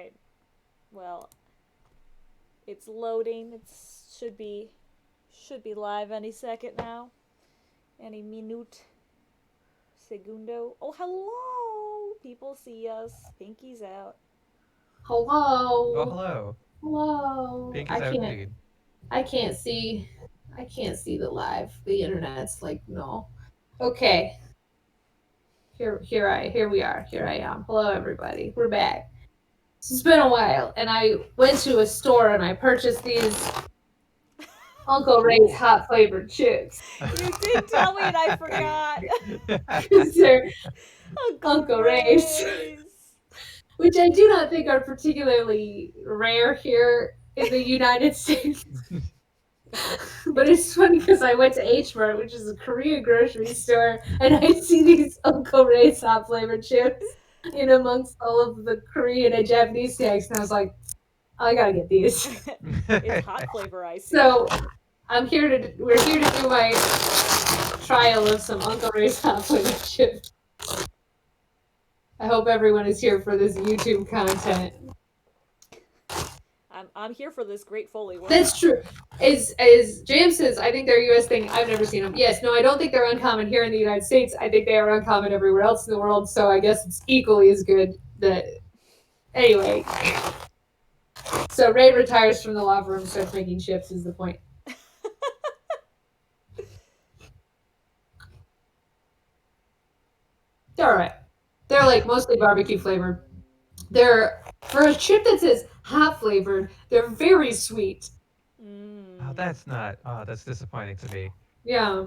right. Well, it's loading. It should be live any second now. Any minute. Segundo. Oh, hello! People see us. Pinky's out. Oh, Hello. hello. Hello. Pink is out indeed. I can't see. I can't see the live. The internet's like no. Okay. Here we are. Here I am. Hello everybody. We're back. It's been a while, and I went to a store and I purchased these Uncle Ray's hot flavored chips. You did tell me and I forgot. Because they're Uncle Uncle Ray's, Ray's. which I do not think are particularly rare here in the United States. But it's funny because I went to H Mart, which is a Korean grocery store, and I see these Uncle Ray's hot flavored chips in amongst all of the Korean and Japanese snacks, and I was like, oh, I gotta get these. It's hot flavor icy. So we're here to do my trial of some Uncle Ray's hot flavored chips. I hope everyone is here for this YouTube content. I'm here for this great Foley work. That's true. As James says, I think they're a U.S. thing. I've never seen them. Yes, no, I don't think they're uncommon here in the United States. I think they are uncommon everywhere else in the world. So I guess it's equally as good. That anyway. So Ray retires from the lava room, starts making chips. Is the point? They're all right. They're like mostly barbecue flavored. They're for a chip that says hot flavored. They're very sweet. Oh, that's not. Oh, that's disappointing to me. Yeah.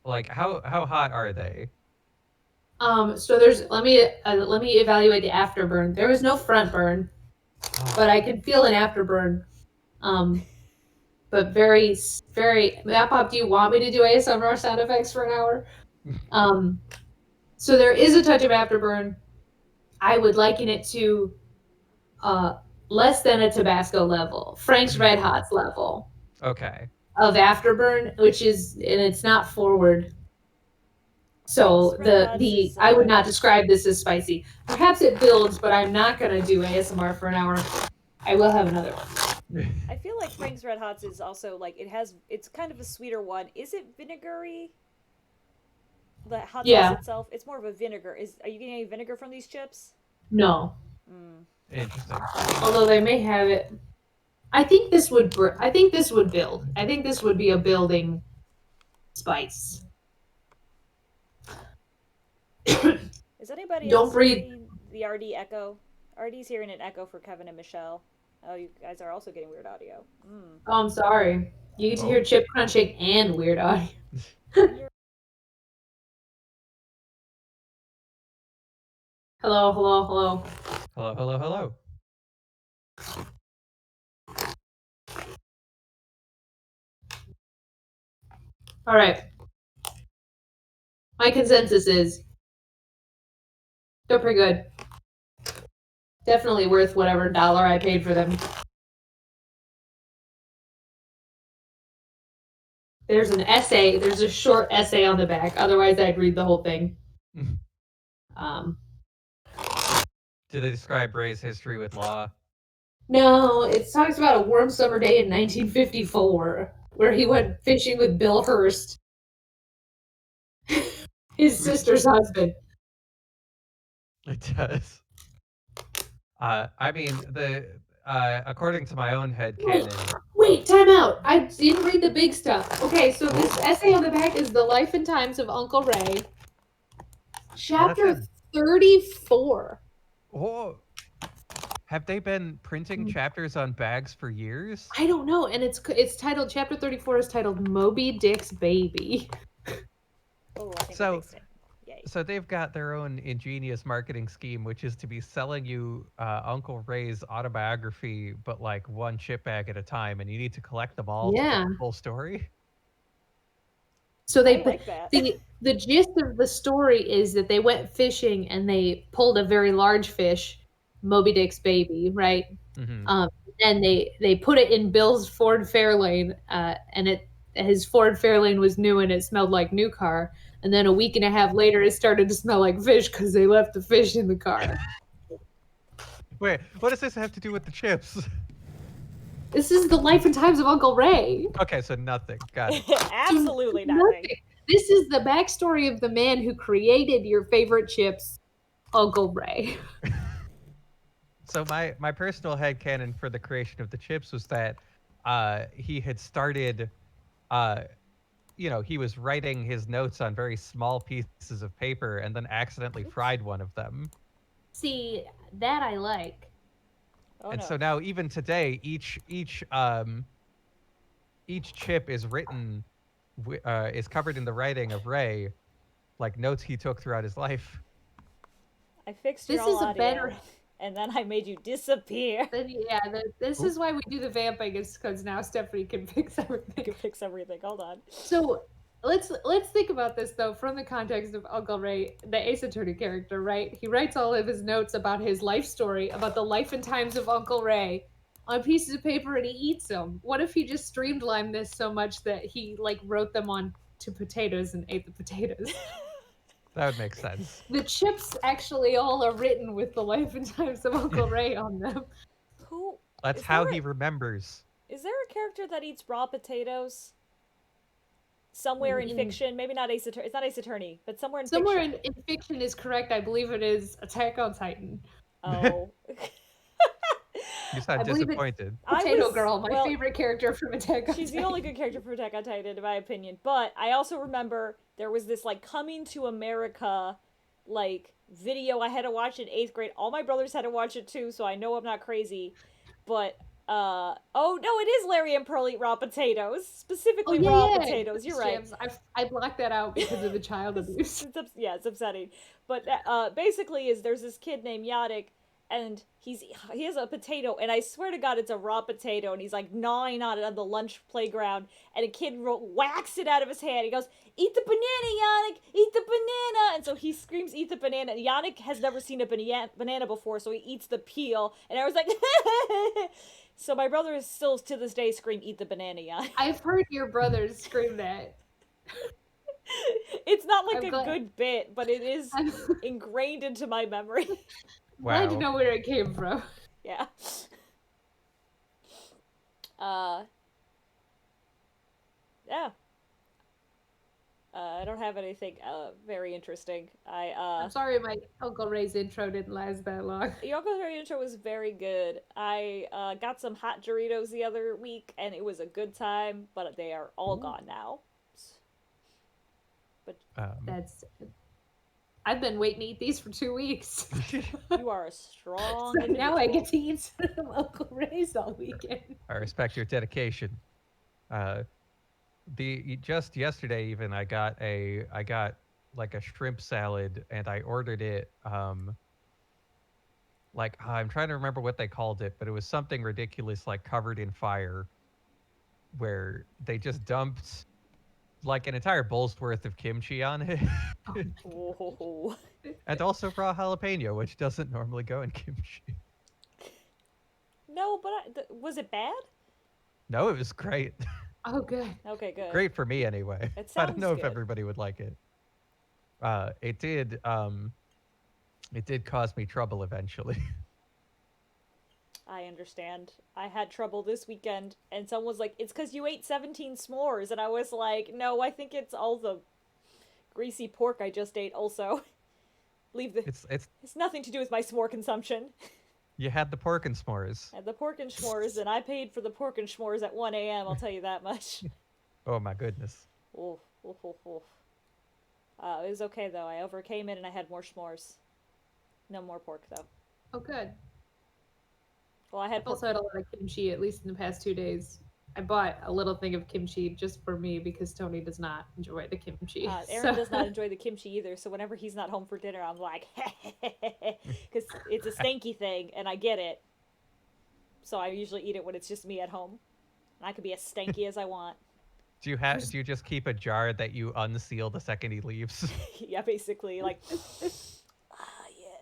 Like, how hot are they? So there's let me evaluate the afterburn. There was no front burn, but I can feel an afterburn. But very Map Pop, do you want me to do ASMR sound effects for an hour? So there is a touch of afterburn. I would liken it to less than a Tabasco level, Frank's Red Hots level. Okay. Of afterburn, which is, and it's not forward. So I would not describe this as spicy. Perhaps it builds, but I'm not gonna do ASMR for an hour. I will have another one. I feel like Frank's Red Hots is also like it's kind of a sweeter one. Is it vinegary? The hot sauce itself, it's more of a vinegar. Are you getting any vinegar from these chips? No. Interesting. Although they may have it. I think this would build. I think this would be a building spice. Is anybody Don't else breathe. hearing the RD echo? RD's hearing an echo for Kevin and Michelle. Oh, you guys are also getting weird audio. Oh, I'm sorry. You get to hear chip crunching and weird audio. Hello. Hello, hello, hello. All right. My consensus is they're pretty good. Definitely worth whatever dollar I paid for them. There's an essay. There's a short essay on the back. Otherwise, I'd read the whole thing. Do they describe Ray's history with law? No, it talks about a warm summer day in 1954 where he went fishing with Bill Hurst, his sister's husband. It does. I mean, according to my own headcanon. Wait, time out. I didn't read the big stuff. Okay, so this essay on the back is The Life and Times of Uncle Ray. Chapter 34. Oh. Have they been printing chapters on bags for years? I don't know, and it's titled, chapter 34 is titled Moby Dick's Baby. Oh, I think I fixed it. Yay. So they've got their own ingenious marketing scheme, which is to be selling you Uncle Ray's autobiography, but like one chip bag at a time, and you need to collect them all to get the full story. So they like that. The gist of the story is that they went fishing and they pulled a very large fish, Moby Dick's baby, right? Mm-hmm. And they put it in Bill's Ford Fairlane, and his Ford Fairlane was new and it smelled like new car. And then a week and a half later, it started to smell like fish because they left the fish in the car. Wait, what does this have to do with the chips? This is the life and times of Uncle Ray. Okay, so nothing. Got it. Absolutely nothing. This is the backstory of the man who created your favorite chips, Uncle Ray. So my personal headcanon for the creation of the chips was that he had started he was writing his notes on very small pieces of paper and then accidentally fried one of them. See, that I like. Oh, And no. so now even today each chip is written is covered in the writing of Ray, like notes he took throughout his life. I fixed This your is a audio, better- and then I made you disappear. Then, yeah, this is why we do the vamping, is because now Stephanie can fix I everything. can fix everything. Hold on. So let's think about this though from the context of Uncle Ray, the Ace Attorney character, right? He writes all of his notes about his life story, about the life and times of Uncle Ray, on pieces of paper, and he eats them. What if he just streamlined this so much that he like wrote them on to potatoes and ate the potatoes? That would make sense. The chips actually all are written with the life and times of Uncle Ray on them. Who? That's Is how there he remembers. Is there a character that eats raw potatoes? Somewhere in fiction, maybe not Ace Attorney. It's not Ace Attorney, but somewhere in Somewhere fiction. in fiction is correct. I believe it is Attack on Titan. Oh. You sound disappointed. Potato Girl, my favorite character from Attack on Titan. She's the only good character from Attack on Titan, in my opinion. But I also remember there was this like Coming to America like video I had to watch in 8th grade. All my brothers had to watch it too, so I know I'm not crazy. But oh no, it is Larry and Pearl eat raw potatoes, specifically raw potatoes. You're right. I blocked that out because of the child abuse. It's upsetting. But basically, there's this kid named Yannick, and he has a potato, and I swear to God, it's a raw potato, and he's like gnawing on it on the lunch playground, and a kid whacks it out of his hand. He goes, "Eat the banana, Yannick! Eat the banana!" And so he screams, "Eat the banana!" And Yannick has never seen a banana before, so he eats the peel, and I was like, so my brother is still to this day scream, "Eat the banana, Yannick!" I've heard your brothers scream that. It's not like a good bit, but it is ingrained into my memory. Wow. Glad to know where it came from. Yeah. Yeah. I don't have anything very interesting. I'm sorry my Uncle Ray's intro didn't last that long. Your Uncle Ray intro was very good. I got some hot Doritos the other week, and it was a good time, but they are all gone now. But I've been waiting to eat these for 2 weeks. You are a strong So now I get to eat some Uncle Ray's all weekend. I respect your dedication. Just yesterday even I got like a shrimp salad, and I ordered it like I'm trying to remember what they called it, but it was something ridiculous like covered in fire, where they just dumped like an entire bowl's worth of kimchi on it. Oh. And also raw jalapeno, which doesn't normally go in kimchi. No, but was it bad? No, it was great. Oh, good. Okay, good. Great for me anyway. It I don't sounds know if good. everybody would like it. It did cause me trouble eventually. I understand. I had trouble this weekend, and someone was like, "It's because you ate 17 s'mores," and I was like, "No, I think it's all the greasy pork I just ate. Also, It's nothing to do with my s'more consumption." You had the pork and s'mores. I had the pork and s'mores, and I paid for the pork and s'mores at 1 a.m. I'll tell you that much. Oh my goodness. Oof, oof, oof, oof. It was okay though. I overcame it, and I had more s'mores. No more pork though. Oh, good. Well, I had also had a lot of kimchi, at least in the past 2 days. I bought a little thing of kimchi just for me because Tony does not enjoy the kimchi. Aaron does not enjoy the kimchi either, so whenever he's not home for dinner, I'm like, because it's a stanky thing, and I get it. So I usually eat it when it's just me at home. And I can be as stanky as I want. Do you just keep a jar that you unseal the second he leaves? Yeah, basically, like,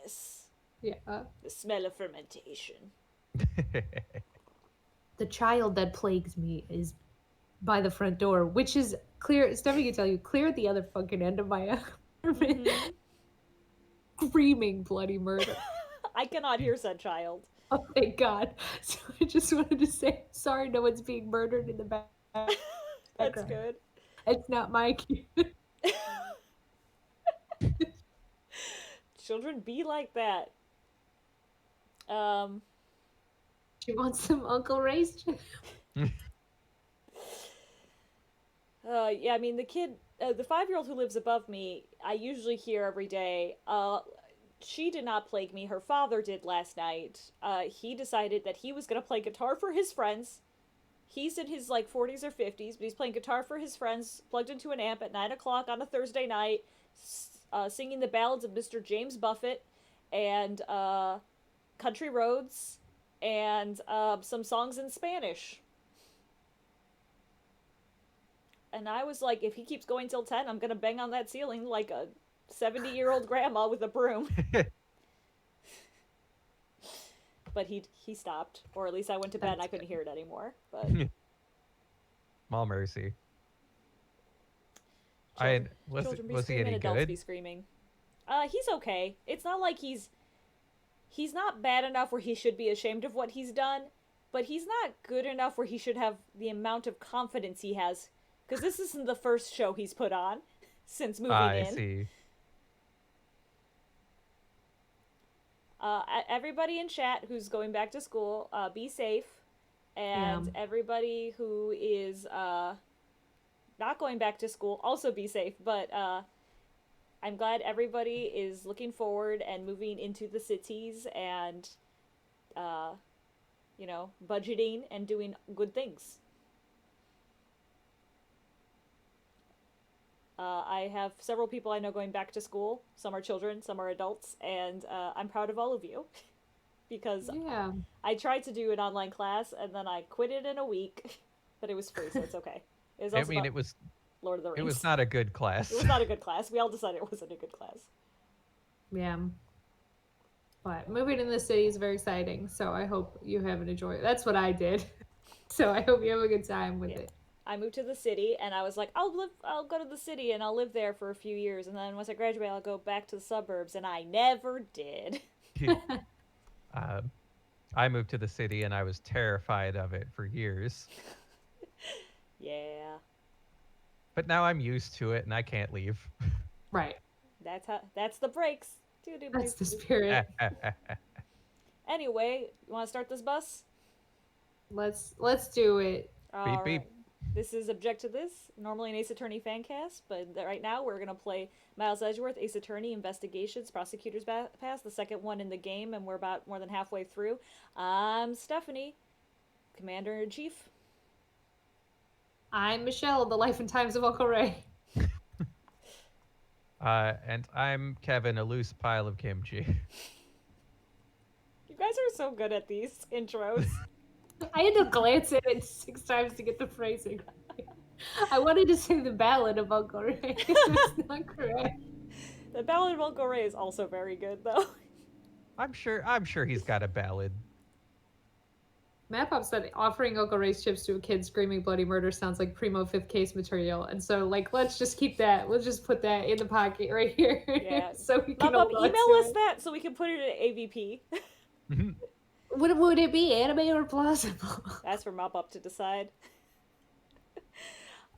yes. Yeah. The smell of fermentation. The child that plagues me is by the front door, which is clear. Stephanie can tell you, clear at the other fucking end of my apartment. Screaming bloody murder. I cannot hear said child. Oh, thank God. So I just wanted to say, sorry, no one's being murdered in the background. That's good. It's not my cue. Children be like that. Um, She wants some Uncle Ray's chips. yeah, I mean, the 5-year-old who lives above me, I usually hear every day. She did not plague me. Her father did last night. He decided that he was going to play guitar for his friends. He's in his like 40s or 50s, but he's playing guitar for his friends, plugged into an amp at 9 o'clock on a Thursday night, singing the ballads of Mr. James Buffett and Country Roads and some songs in Spanish. And I was like, if he keeps going till 10, I'm gonna bang on that ceiling like a 70-year-old grandma with a broom. But he stopped, or at least I went to bed and I couldn't hear it anymore. But Small mercy. Children be Was he screaming, any adults good? be screaming. He's okay. It's not like he's not bad enough where he should be ashamed of what he's done, but he's not good enough where he should have the amount of confidence he has. Because this isn't the first show he's put on since moving in. I see. Everybody in chat who's going back to school, be safe. And everybody who is not going back to school, also be safe. But I'm glad everybody is looking forward and moving into the cities and, budgeting and doing good things. I have several people I know going back to school. Some are children, some are adults, and I'm proud of all of you. Because I tried to do an online class, and then I quit it in a week. But it was free, so it's okay. It was also it was Lord of the Rings. It was not a good class. It was not a good class. We all decided it wasn't a good class. Yeah. But moving in the city is very exciting, so I hope you have an enjoyment. That's what I did. So I hope you have a good time with it. I moved to the city, and I was like, I'll go to the city, and I'll live there for a few years, and then once I graduate, I'll go back to the suburbs, and I never did. I moved to the city, and I was terrified of it for years. Yeah. But now I'm used to it, and I can't leave. Right. That's the breaks. That's the spirit. Anyway, you want to start this bus? Let's do it. Beep beep. Right. This is Object to This, normally an Ace Attorney fancast, but right now we're going to play Miles Edgeworth, Ace Attorney Investigations, Prosecutor's Pass, the second one in the game, and we're about more than halfway through. I'm Stephanie, Commander-in-Chief. I'm Michelle, the life and times of Uncle Ray. And I'm Kevin, a loose pile of kimchi. You guys are so good at these intros. I had to glance at it 6 times to get the phrasing right. I wanted to say the ballad of Uncle Ray. It's not correct. The ballad of Uncle Ray is also very good, though. I'm sure he's got a ballad. Mapop said offering Uncle Ray's chips to a kid screaming bloody murder sounds like primo 5th case material, and so let's just keep that. We'll just put that in the pocket right here. Yeah. So we can Mapop, email us that so we can put it in AVP. Would it be anime or plausible? That's for Mapop to decide.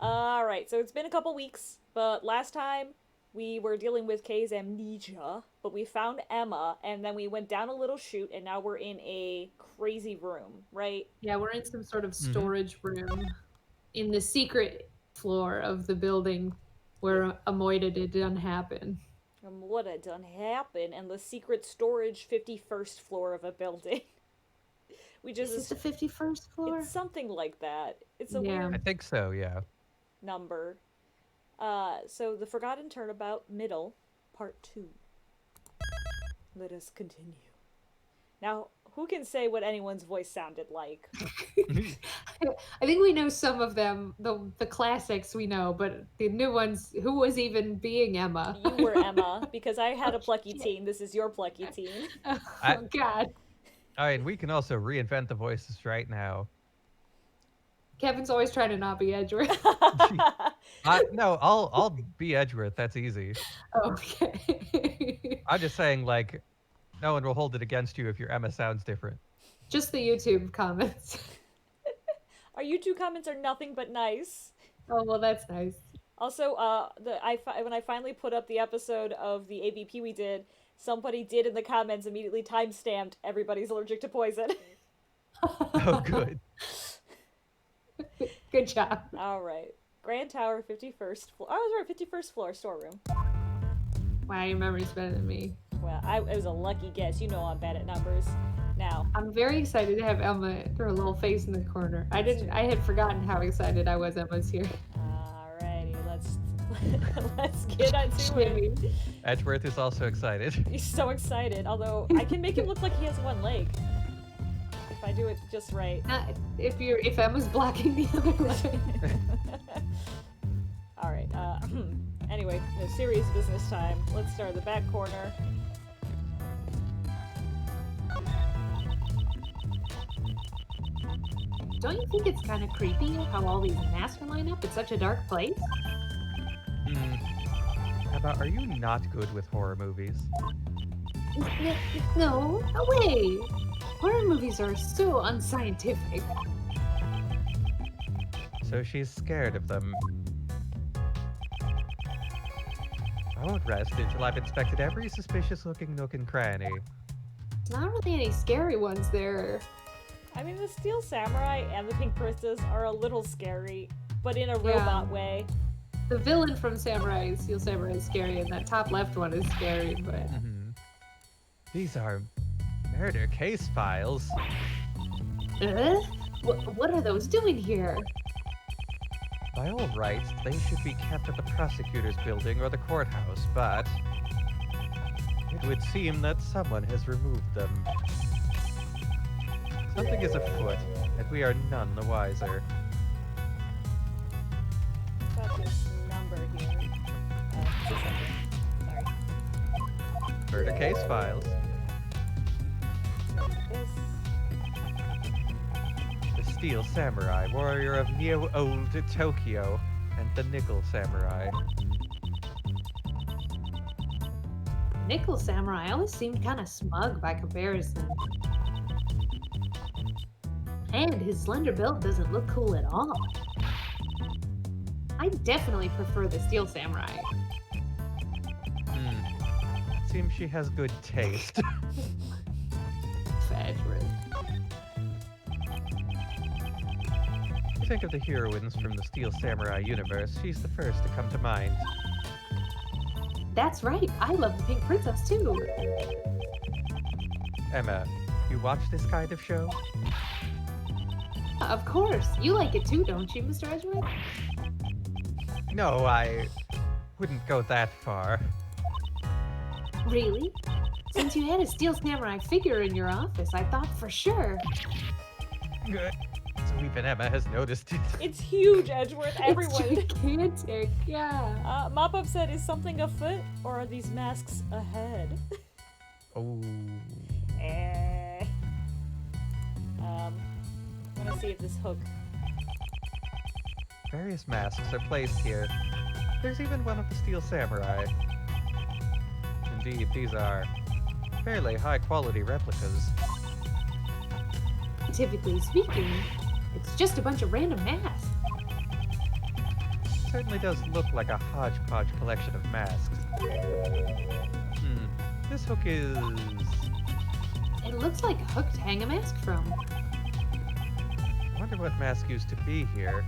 Alright, so it's been a couple weeks, but last time we were dealing with Kay's amnesia, but we found Emma, and then we went down a little chute, and now we're in a crazy room, right? Yeah, we're in some sort of storage room in the secret floor of the building where a moida did done happen. What had done happen, and the secret storage 51st floor of a building. Is it the 51st floor? It's something like that. It's a weird I think so, yeah. number. So the Forgotten Turnabout Middle, Part 2. Let us continue. Now, who can say what anyone's voice sounded like? I think we know some of them, the classics we know, but the new ones, who was even being Emma? You were Emma, because I had a plucky teen. This is your plucky teen. Oh, God. I mean, we can also reinvent the voices right now. Kevin's always trying to not be Edgeworth. No, I'll be Edgeworth. That's easy. Okay. I'm just saying, no one will hold it against you if your Emma sounds different. Just the YouTube comments. Our YouTube comments are nothing but nice. Oh, well, that's nice. Also, when I finally put up the episode of the AVP we did, somebody did in the comments immediately timestamped everybody's allergic to poison. Oh, good. Good job. All right. Grand Tower, 51st floor. Oh, I was right, 51st floor, storeroom. Wow, your memory's better than me. Well, it was a lucky guess. You know I'm bad at numbers. Now, I'm very excited to have Emma, her little face in the corner. I had forgotten how excited I was Emma's here. Alrighty, let's get into it. Edgeworth is also excited. He's so excited, although I can make him look like he has one leg. If I do it just right. If Emma's blocking the other leg. Alright, anyway, no, serious business time. Let's start at the back corner. Don't you think it's kind of creepy how all these masks are lined up in such a dark place? Emma, are you not good with horror movies? No way! Horror movies are so unscientific. So she's scared of them. I won't rest until I've inspected every suspicious-looking nook and cranny. There's not really any scary ones there. I mean, the Steel Samurai and the Pink Princess are a little scary, but in a robot way. The villain from Steel Samurai is scary, and that top left one is scary, but... These are murder case files. What are those doing here? By all rights, they should be kept at the prosecutor's building or the courthouse, but it would seem that someone has removed them. Something is afoot, and we are none the wiser. Got this number here. Just a second. Sorry. Murder case files. This. The Steel Samurai, warrior of Neo-Old Tokyo, and the Nickel Samurai. Nickel Samurai always seemed kind of smug by comparison. And his slender build doesn't look cool at all. I definitely prefer the Steel Samurai. Seems she has good taste. Edgeworth. You think of the heroines from the Steel Samurai universe, she's the first to come to mind. That's right, I love the Pink Princess too. Emma, you watch this kind of show? Of course, you like it too, don't you, Mr. Edgeworth? No, I wouldn't go that far. Really? Since you had a Steel Samurai figure in your office, I thought for sure. So even Emma has noticed it. It's huge, Edgeworth. Everyone. It's gigantic, yeah. Mop-Up said, is something afoot, or are these masks ahead? Oh. I want to see if this hook... Various masks are placed here. There's even one of the Steel Samurai. Indeed, these are fairly high-quality replicas. Typically speaking, it's just a bunch of random masks. Certainly does look like a hodgepodge collection of masks. This hook is... It looks like a hook to hang a mask from. I wonder what mask used to be here.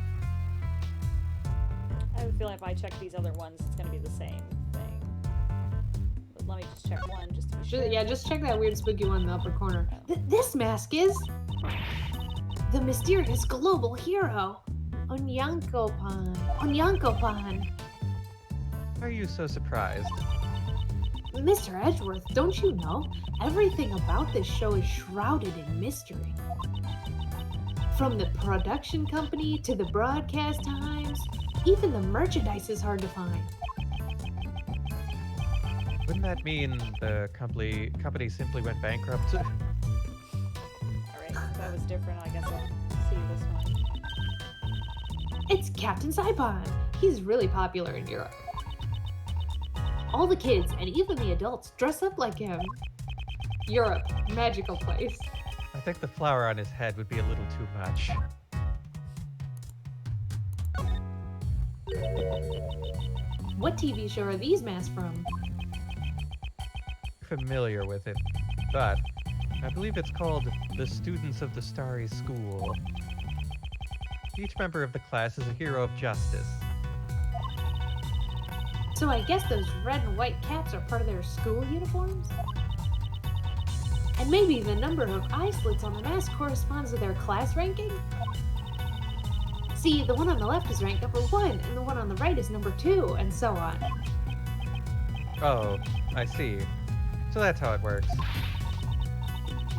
I have a feeling if I check these other ones, it's going to be the same thing. But let me just check one, just to be sure. Yeah, just check that weird spooky one in the upper corner. This mask is... the mysterious global hero, Onyankopan. Are you so surprised? Mr. Edgeworth, don't you know? Everything about this show is shrouded in mystery. From the production company to the broadcast times, even the merchandise is hard to find. Wouldn't that mean the company simply went bankrupt? Alright, that was different. I guess I'll see this one. It's Captain Saipon. He's really popular in Europe. All the kids and even the adults dress up like him. Europe, magical place. A think the flower on his head would be a little too much. What TV show are these masks from? Familiar with it, but I believe it's called The Students of the Starry School. Each member of the class is a hero of justice. So I guess those red and white caps are part of their school uniforms? And maybe the number of eye slits on the mask corresponds to their class ranking? See, the one on the left is ranked number 1, and the one on the right is number 2, and so on. Oh, I see. So that's how it works.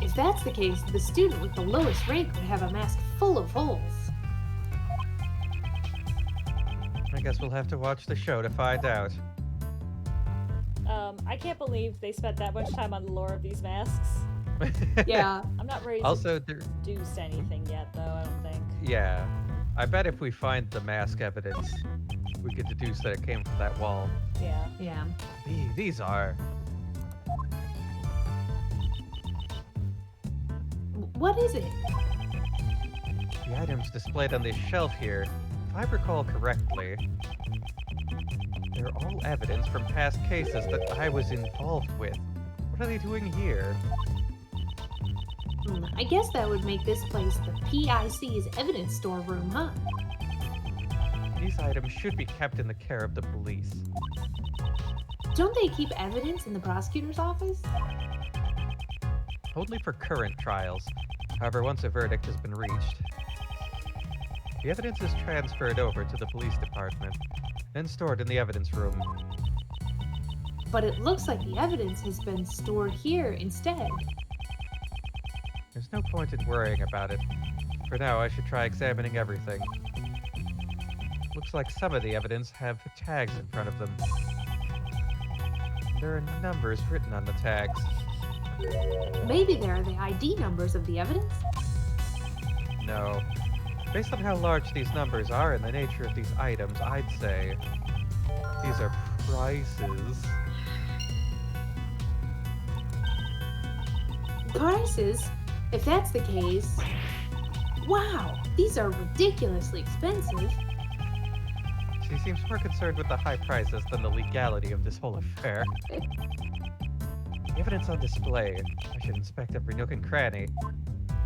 If that's the case, the student with the lowest rank would have a mask full of holes. I guess we'll have to watch the show to find out. I can't believe they spent that much time on the lore of these masks. Yeah. I'm not ready Also, to deduce anything yet, though, I don't think. yeah. I bet if we find the mask evidence, we could deduce that it came from that wall. Yeah. Yeah. These are... What is it? The items displayed on this shelf here, if I recall correctly, they're all evidence from past cases that I was involved with. What are they doing here? I guess that would make this place the PIC's evidence storeroom, huh? These items should be kept in the care of the police. Don't they keep evidence in the prosecutor's office? Only for current trials. However, once a verdict has been reached, the evidence is transferred over to the police department, then stored in the evidence room. But it looks like the evidence has been stored here instead. There's no point in worrying about it. For now, I should try examining everything. Looks like some of the evidence have tags in front of them. There are numbers written on the tags. Maybe they're the ID numbers of the evidence? No. Based on how large these numbers are and the nature of these items, I'd say these are prices. Prices? If that's the case... Wow, these are ridiculously expensive. She seems more concerned with the high prices than the legality of this whole affair. The evidence on display. I should inspect every nook and cranny.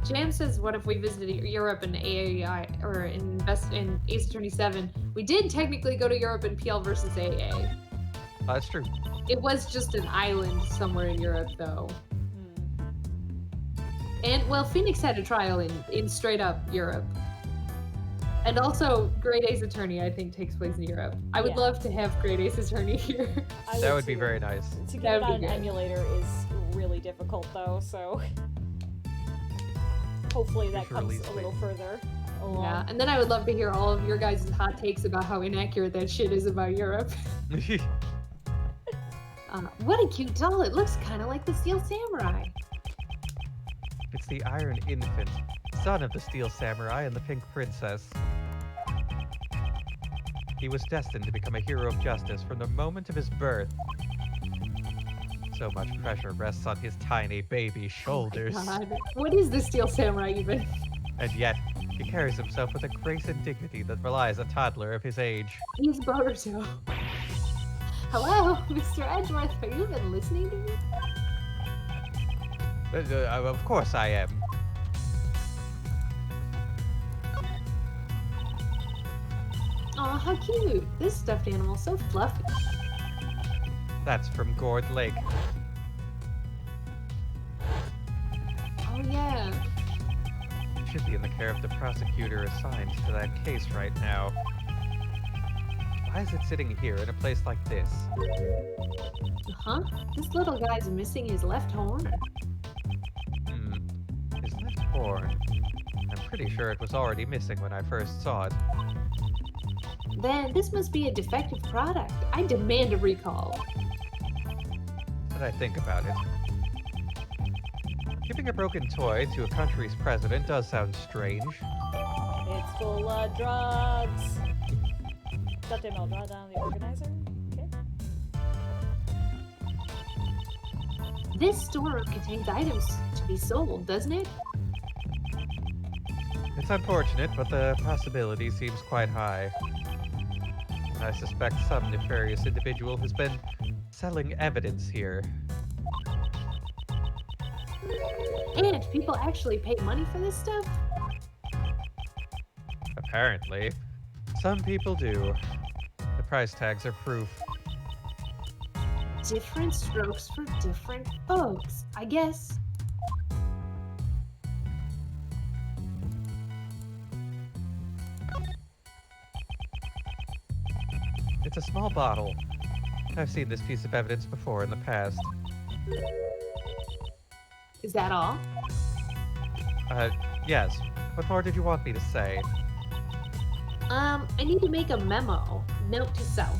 Jam says, what if we visited Europe in AAI, or in Ace Attorney 7? We did technically go to Europe in PL versus AA. That's true. It was just an island somewhere in Europe, though. And, well, Phoenix had a trial in straight up Europe. And also, Great Ace Attorney, I think, takes place in Europe. I would love to have Great Ace Attorney here. That would be very nice. To get it on an emulator is really difficult, though, so... Hopefully that comes a little further along. Yeah, and then I would love to hear all of your guys' hot takes about how inaccurate that shit is about Europe. What a cute doll. It looks kind of like the Steel Samurai. It's the Iron Infant, son of the Steel Samurai and the Pink Princess. He was destined to become a hero of justice from the moment of his birth. So much pressure rests on his tiny baby shoulders. Oh my God. What is the Steel Samurai even? And yet, he carries himself with a grace and dignity that belies a toddler of his age. He's Boruto. Hello, Mr. Edgeworth, have you been listening to me? Of course I am. Aw, how cute. This stuffed animal's so fluffy. That's from Gourd Lake. Oh, yeah. It should be in the care of the prosecutor assigned to that case right now. Why is it sitting here in a place like this? Huh? This little guy's missing his left horn. His left horn. I'm pretty sure it was already missing when I first saw it. Then this must be a defective product. I demand a recall. Did I think about it? Giving a broken toy to a country's president does sound strange. It's full of drugs. Stuffed animal, draw down the organizer. Okay. This storeroom contains items to be sold, doesn't it? It's unfortunate, but the possibility seems quite high. I suspect some nefarious individual has been selling evidence here. And people actually pay money for this stuff? Apparently. Some people do. The price tags are proof. Different strokes for different folks, I guess. It's a small bottle. I've seen this piece of evidence before in the past. Is that all? Yes. What more did you want me to say? I need to make a memo. Note to self.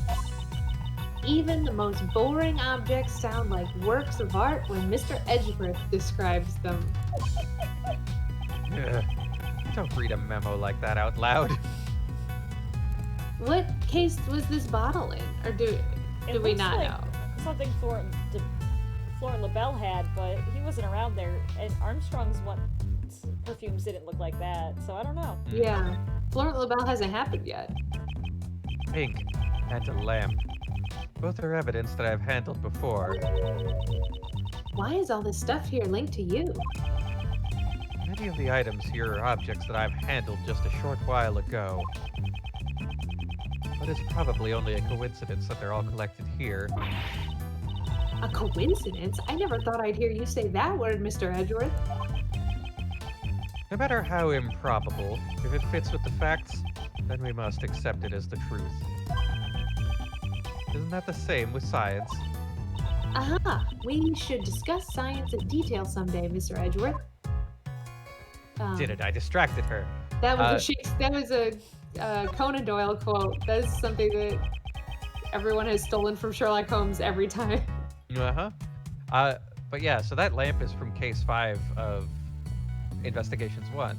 Even the most boring objects sound like works of art when Mr. Edgeworth describes them. Ugh. Don't read a memo like that out loud. What case was this bottle in? Or do we looks not like know? Something Florent LaBelle had, but he wasn't around there. And Armstrong's perfumes didn't look like that, so I don't know. Yeah. Florent LaBelle hasn't happened yet. Ink and a lamp. Both are evidence that I've handled before. Why is all this stuff here linked to you? Many of the items here are objects that I've handled just a short while ago. But it's probably only a coincidence that they're all collected here. A coincidence? I never thought I'd hear you say that word, Mr. Edgeworth. No matter how improbable, if it fits with the facts, then we must accept it as the truth. Isn't that the same with science? Aha! We should discuss science in detail someday, Mr. Edgeworth. Did it? I distracted her. That was a Conan Doyle quote. That is something that everyone has stolen from Sherlock Holmes every time. But yeah, so that lamp is from Case 5 of Investigations 1.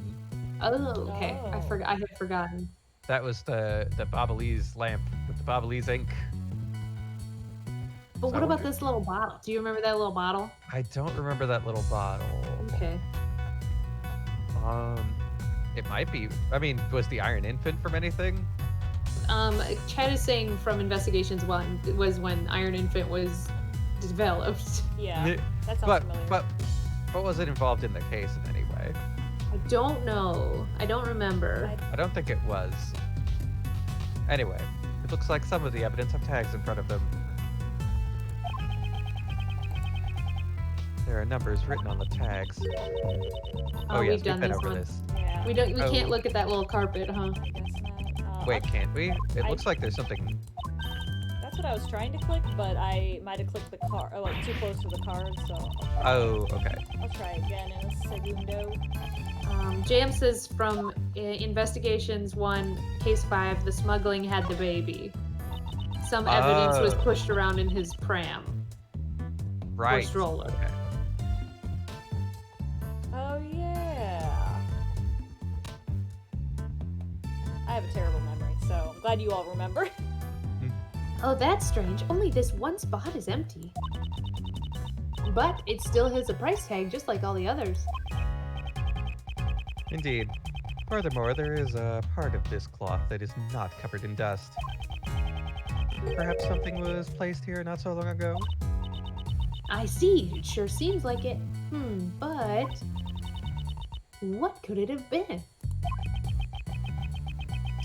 Oh, okay. Oh. I had forgotten. That was the Bobolese lamp with the Bobolese ink. But So what I about wonder- this little bottle? Do you remember that little bottle? I don't remember that little bottle. Okay. It might be. I mean, was the Iron Infant from anything? Chad is saying from Investigations 1 was when Iron Infant was developed. Yeah, that sounds familiar. But was it involved in the case in any way? I don't know. I don't remember. I don't think it was. Anyway, it looks like some of the evidence have tags in front of them. There are numbers written on the tags. Oh, yes, we've done been this over one. this. Yeah, We can't Oh. look at that little carpet, huh? I guess not. Wait, can't we? It I- looks like there's something. That's what I was trying to click, but I might have clicked the card. Oh, like too close to the card, so Oh, okay. I'll try again in a segundo. JM says from Investigations 1, Case 5, the smuggling had the baby. Some evidence was Oh. pushed around in his pram. Right. stroller. Okay. Oh yeah. I have a terrible memory, so I'm glad you all remember. Oh, that's strange. Only this one spot is empty. But it still has a price tag, just like all the others. Indeed. Furthermore, there is a part of this cloth that is not covered in dust. Perhaps something was placed here not so long ago? I see. It sure seems like it. But what could it have been?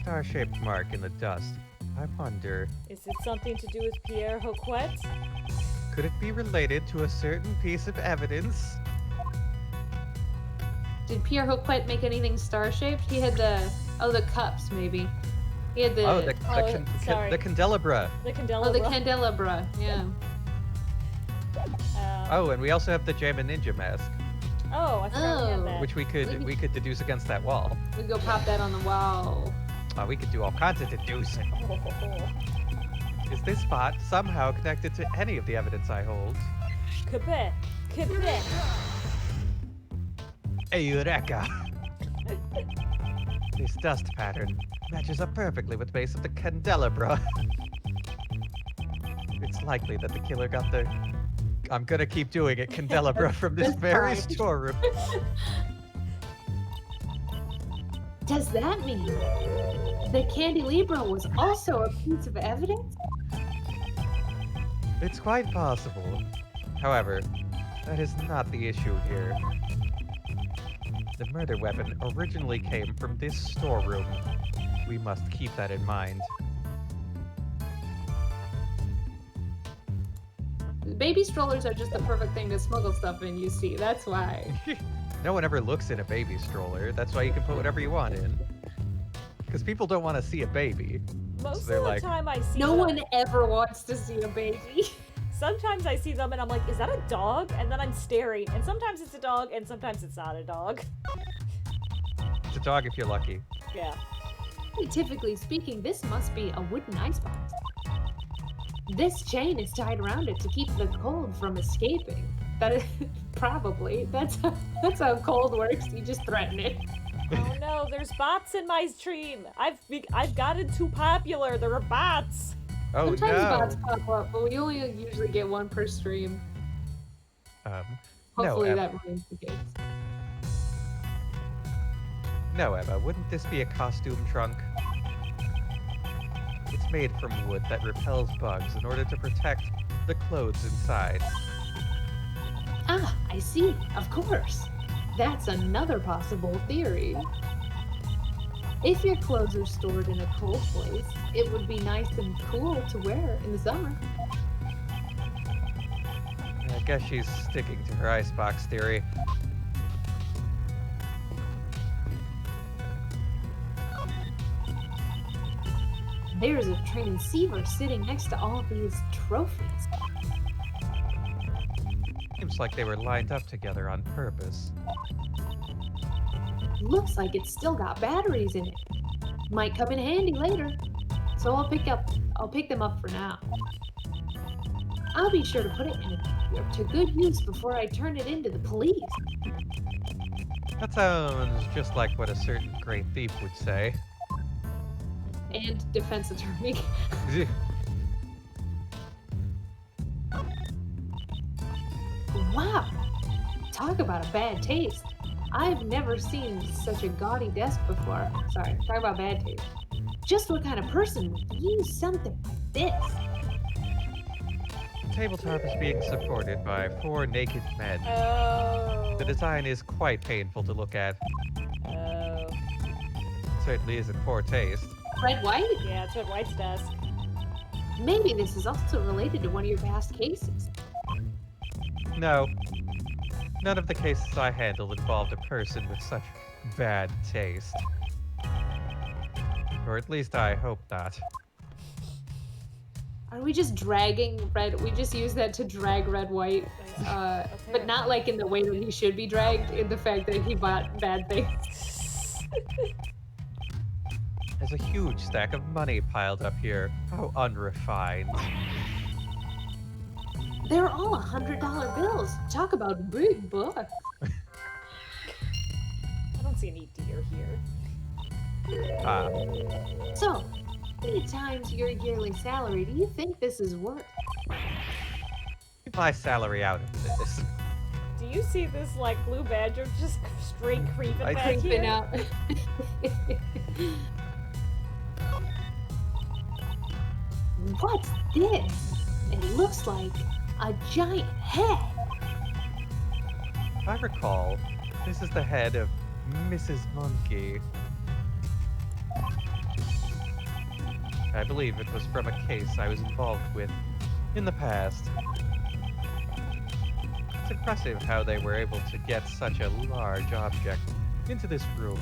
Star-shaped mark in the dust. I wonder, Is it something to do with Pierre Hoquet? could it be related to a certain piece of evidence? Did Pierre Hoquet make anything star-shaped? He had the cups, maybe. He had the... Oh, sorry. the candelabra. The Oh, candelabra. the candelabra, yeah. Oh, and we also have the Jammin Ninja mask, Oh, I forgot we had Oh. that. which we could deduce against that wall. We go pop that on the wall. We could do all kinds of deducing. Is this spot somehow connected to any of the evidence I hold? Quebec. Quebec. Eureka! This dust pattern matches up perfectly with the base of the candelabra. It's likely that the killer got the... I'm gonna keep doing it, candelabra from this That's very fine. storeroom. Does that mean the candelabra was also a piece of evidence? It's quite possible. However, that is not the issue here. The murder weapon originally came from this storeroom. We must keep that in mind. Baby strollers are just the perfect thing to smuggle stuff in, you see. That's why. No one ever looks in a baby stroller. That's why you can put whatever you want in. Because people don't want to see a baby. Most they're of the like- time I see No them, one ever wants to see a baby. sometimes I see them and I'm like, is that a dog? And then I'm staring, and sometimes it's a dog, and sometimes it's not a dog. It's a dog if you're lucky. Yeah. Typically speaking, this must be a wooden icebox. This chain is tied around it to keep the cold from escaping. That is probably. That's how cold works. You just threaten it. Oh no, there's bots in my stream. I've gotten too popular. There are bots. Oh Sometimes no! bots pop up, but we only usually get one per stream. Hopefully no, that remains the case. No, Emma, wouldn't this be a costume trunk? It's made from wood that repels bugs in order to protect the clothes inside. Ah, I see. Of course. That's another possible theory. If your clothes are stored in a cold place, it would be nice and cool to wear in the summer. I guess she's sticking to her icebox theory. There's a transceiver sitting next to all these trophies. Seems like they were lined up together on purpose. Looks like it's still got batteries in it. Might come in handy later. So I'll pick them up for now. I'll be sure to put it to good use before I turn it into the police. That sounds just like what a certain great thief would say. And defense attorney. Wow! Talk about a bad taste. I've never seen such a gaudy desk before. Sorry, talk about bad taste. Just what kind of person would use something like this? The tabletop is being supported by 4 naked men. Oh. The design is quite painful to look at. Oh. Certainly isn't poor taste. Red White? Yeah, it's at White's desk. Maybe this is also related to one of your past cases. No. None of the cases I handled involved a person with such bad taste. Or at least I hope not. Are we just dragging Red? We just use that to drag Red White, but not like in the way that he should be dragged, in the fact that he bought bad things. There's a huge stack of money piled up here. How unrefined. They're all $100 bills. Talk about big bucks. I don't see any deer here. So, how many times your yearly salary do you think this is worth? Keep my salary out of this. Do you see this like blue badger just straight creeping I back Creeping here? out. What's this? It looks like a giant head. If I recall, this is the head of Mrs. Monkey. I believe it was from a case I was involved with in the past. It's impressive how they were able to get such a large object into this room.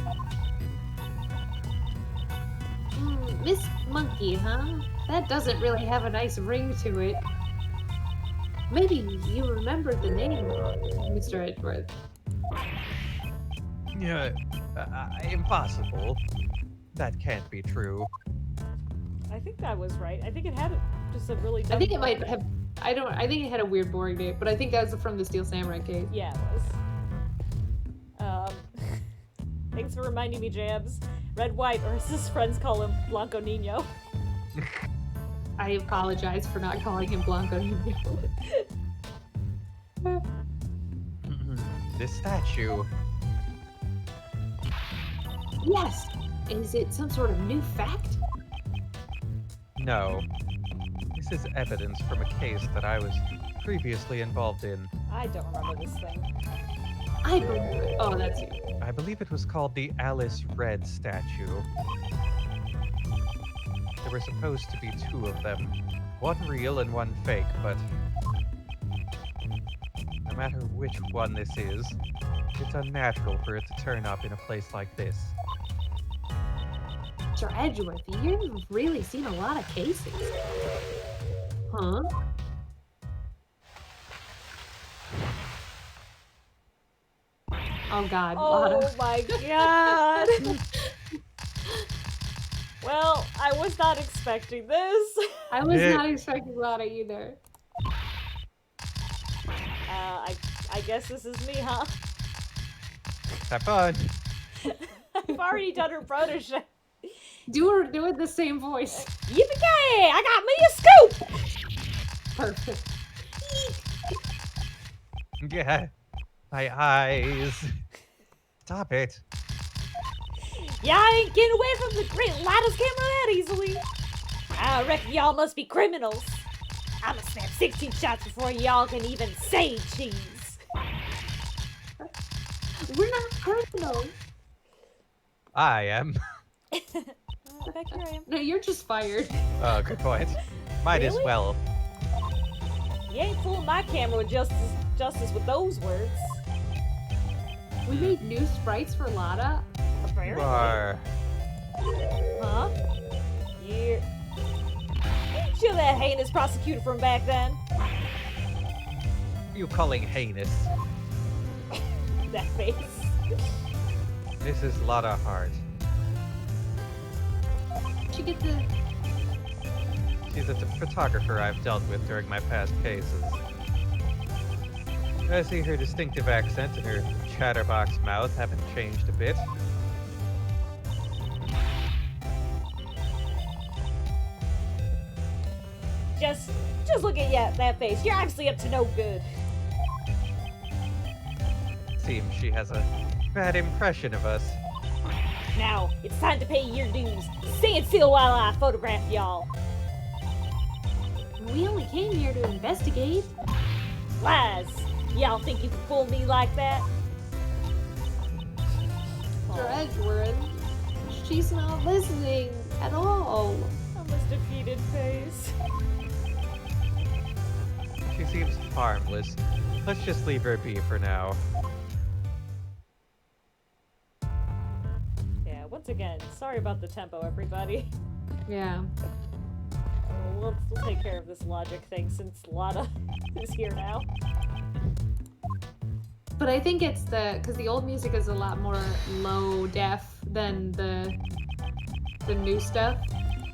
Miss Monkey, huh? That doesn't really have a nice ring to it. Maybe you remember the name, Mr. Edgeworth. Yeah, impossible. That can't be true. I think that was right. I think it had just a really. I think it dumb might name. have. I think it had a weird, boring name, but I think that was from the Steel Samurai case. Yeah, it was. Thanks for reminding me, Jams. Red White, or as his friends call him, Blanco Nino. I apologize for not calling him Blanco. This statue. Yes, Is it some sort of new fact? No. This is evidence from a case that I was previously involved in. I don't remember this thing. I remember it. Oh, that's you. I believe it was called the Alice Red statue. There were supposed to be 2 of them. One real and one fake, but no matter which one this is, it's unnatural for it to turn up in a place like this. Mr. Edgeworth, you've really seen a lot of cases. Huh? Oh God, Lotta. Oh my god! Well, I was not expecting this. I was not expecting Lotta either. I guess this is me, huh? Have fun! I've already done her protege. Do it the same voice. Yippee-ki-yay! I got me a scoop! Perfect. Yeah. My eyes. Stop it. Y'all ain't getting away from the great Lada's camera that easily. I reckon y'all must be criminals. I'ma snap 16 shots before y'all can even say cheese. We're not criminals. I am. Back here I am. No, you're just fired. Oh, good point. Might as Really? well. You ain't fooling my camera with justice with those words. We made new sprites for Lotta. Apparently. Rawr. Huh? Yeah. Ain't you that heinous prosecutor from back then? You calling heinous? That face. This is Lotta Hart. She get the. She's a photographer I've dealt with during my past cases. I see her distinctive accent and her chatterbox mouth haven't changed a bit. Just look at that face. You're obviously up to no good. Seems she has a bad impression of us. Now, it's time to pay your dues. Stand still while I photograph y'all. We only came here to investigate. Lies. Y'all think you can fool me like that? Mr. Edgeworth, she's not listening at all. I'm a defeated face. She seems harmless. Let's just leave her be for now. Yeah, once again, sorry about the tempo, everybody. Yeah. We'll take care of this logic thing since Lotta is here now. But I think it's because the old music is a lot more low def than the new stuff.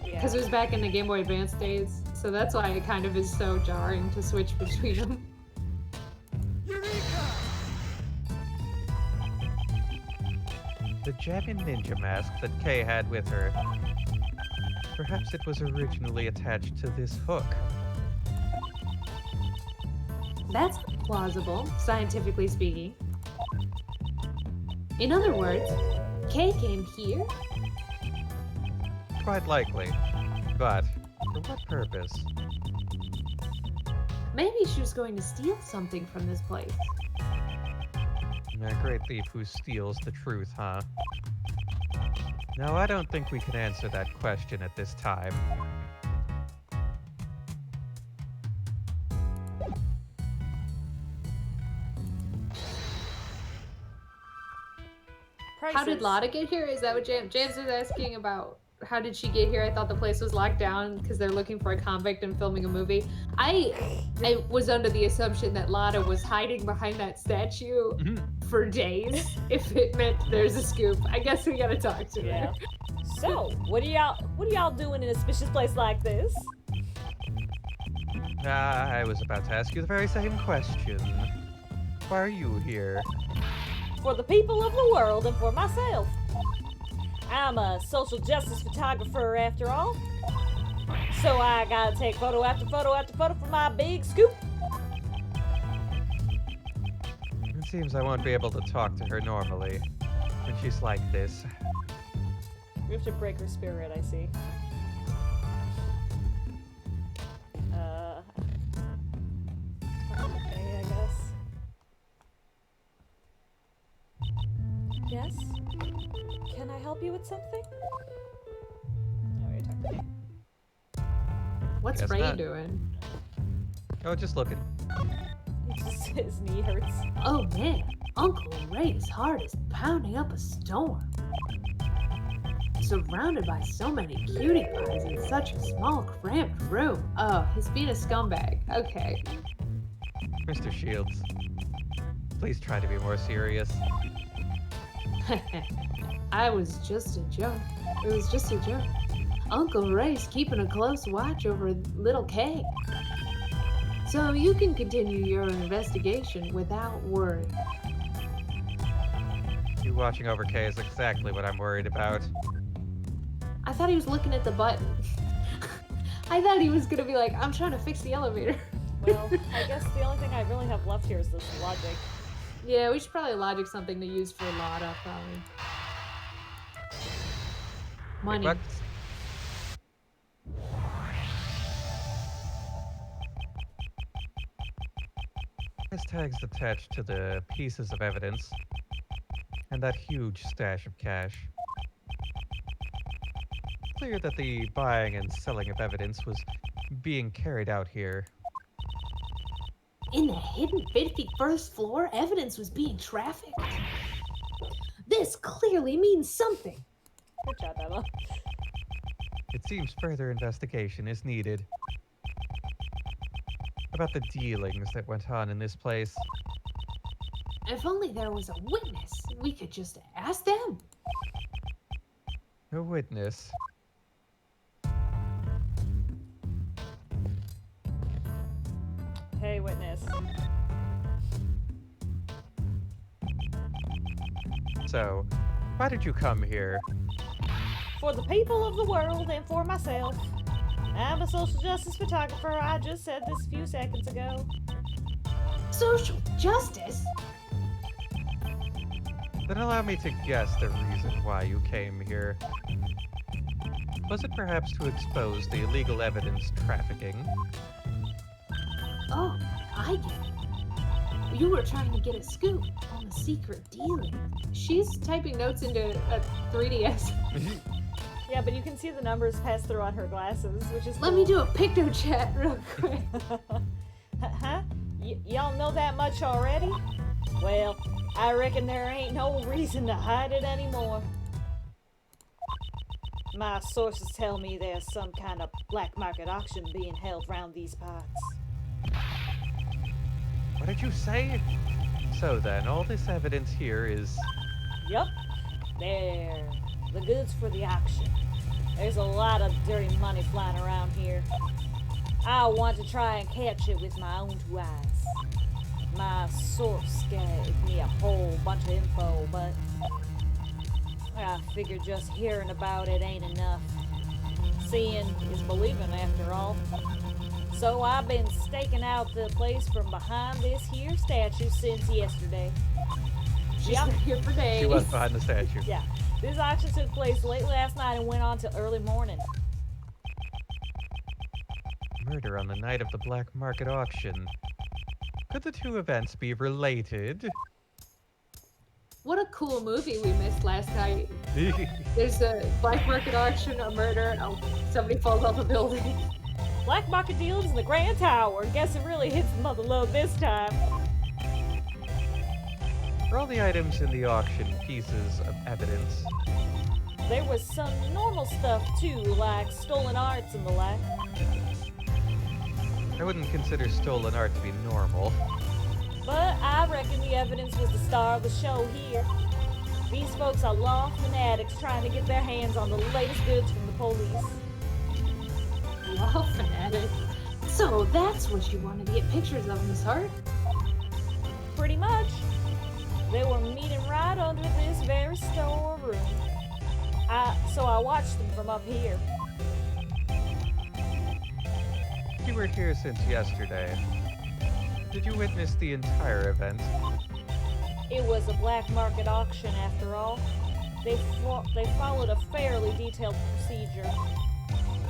Because it was back in the Game Boy Advance days. So that's why it kind of is so jarring to switch between them. The jamming ninja mask that Kay had with her. Perhaps it was originally attached to this hook. That's plausible, scientifically speaking. In other words, Kay came here. Quite likely. But for what purpose? Maybe she was going to steal something from this place. A great thief who steals the truth, huh? No, I don't think we can answer that question at this time. How did Lotta get here? Is that what James is asking about? How did she get here? I thought the place was locked down because they're looking for a convict and filming a movie. I was under the assumption that Lotta was hiding behind that statue for days. If it meant there's a scoop, I guess we gotta talk to her. So, what are y'all doing in a suspicious place like this? I was about to ask you the very same question. Why are you here? For the people of the world and for myself. I'm a social justice photographer after all. So I gotta take photo after photo after photo for my big scoop. It seems I won't be able to talk to her normally when she's like this. We have to break her spirit, I see. Okay, I guess. Yes? Can I help you with something? No, you're talking to me. What's Guess Ray not. doing? Oh, just looking. His knee hurts. Oh man, Uncle Ray's heart is pounding up a storm. Surrounded by so many cutie pies in such a small, cramped room. Oh, he's being a scumbag. Okay. Mr. Shields, please try to be more serious. I was just a joke. It was just a joke. Uncle Ray's keeping a close watch over little Kay. So you can continue your investigation without worry. You watching over Kay is exactly what I'm worried about. I thought he was looking at the button. I thought he was gonna be like, I'm trying to fix the elevator. Well, I guess the only thing I really have left here is this logic. Yeah, we should probably logic something to use for Lotta, probably. Money. What? Price tags attached to the pieces of evidence, and that huge stash of cash. Clear that the buying and selling of evidence was being carried out here. In the hidden 51st floor, evidence was being trafficked. This clearly means something. Good job, Emma. It seems further investigation is needed. About the dealings that went on in this place. If only there was a witness, we could just ask them. A witness. Hey, witness. So, why did you come here? For the people of the world and for myself. I'm a social justice photographer. I just said this a few seconds ago. Social justice? Then allow me to guess the reason why you came here. Was it perhaps to expose the illegal evidence trafficking? Oh, I get it. You were trying to get a scoop on the secret dealing. She's typing notes into a 3DS. Yeah, but you can see the numbers pass through on her glasses, which is Let me do a picto chat real quick. Huh? Y'all know that much already? Well, I reckon there ain't no reason to hide it anymore. My sources tell me there's some kind of black market auction being held round these parts. What did you say? So then, all this evidence here is... Yup. There. The goods for the auction. There's a lot of dirty money flying around here. I want to try and catch it with my own two eyes. My source gave me a whole bunch of info, but I figured just hearing about it ain't enough. Seeing is believing after all. So I've been staking out the place from behind this here statue since yesterday. She's been here for days. She was behind the statue. Yeah. This auction took place late last night and went on till early morning. Murder on the night of the black market auction. Could the two events be related? What a cool movie we missed last night. There's a black market auction, a murder, oh, somebody falls off a building. Black market dealings in the Grand Tower. Guess it really hits the mother load this time. For all the items in the auction pieces of evidence, There was some normal stuff too, like stolen arts and the like. I wouldn't consider stolen art to be normal. But I reckon the evidence was the star of the show here. These folks are law fanatics trying to get their hands on the latest goods from the police. Law fanatic. So that's what you wanted to get pictures of, Miss Hart? Pretty much. They were meeting right under this very storeroom. So I watched them from up here. You were here since yesterday. Did you witness the entire event? It was a black market auction after all. They followed a fairly detailed procedure.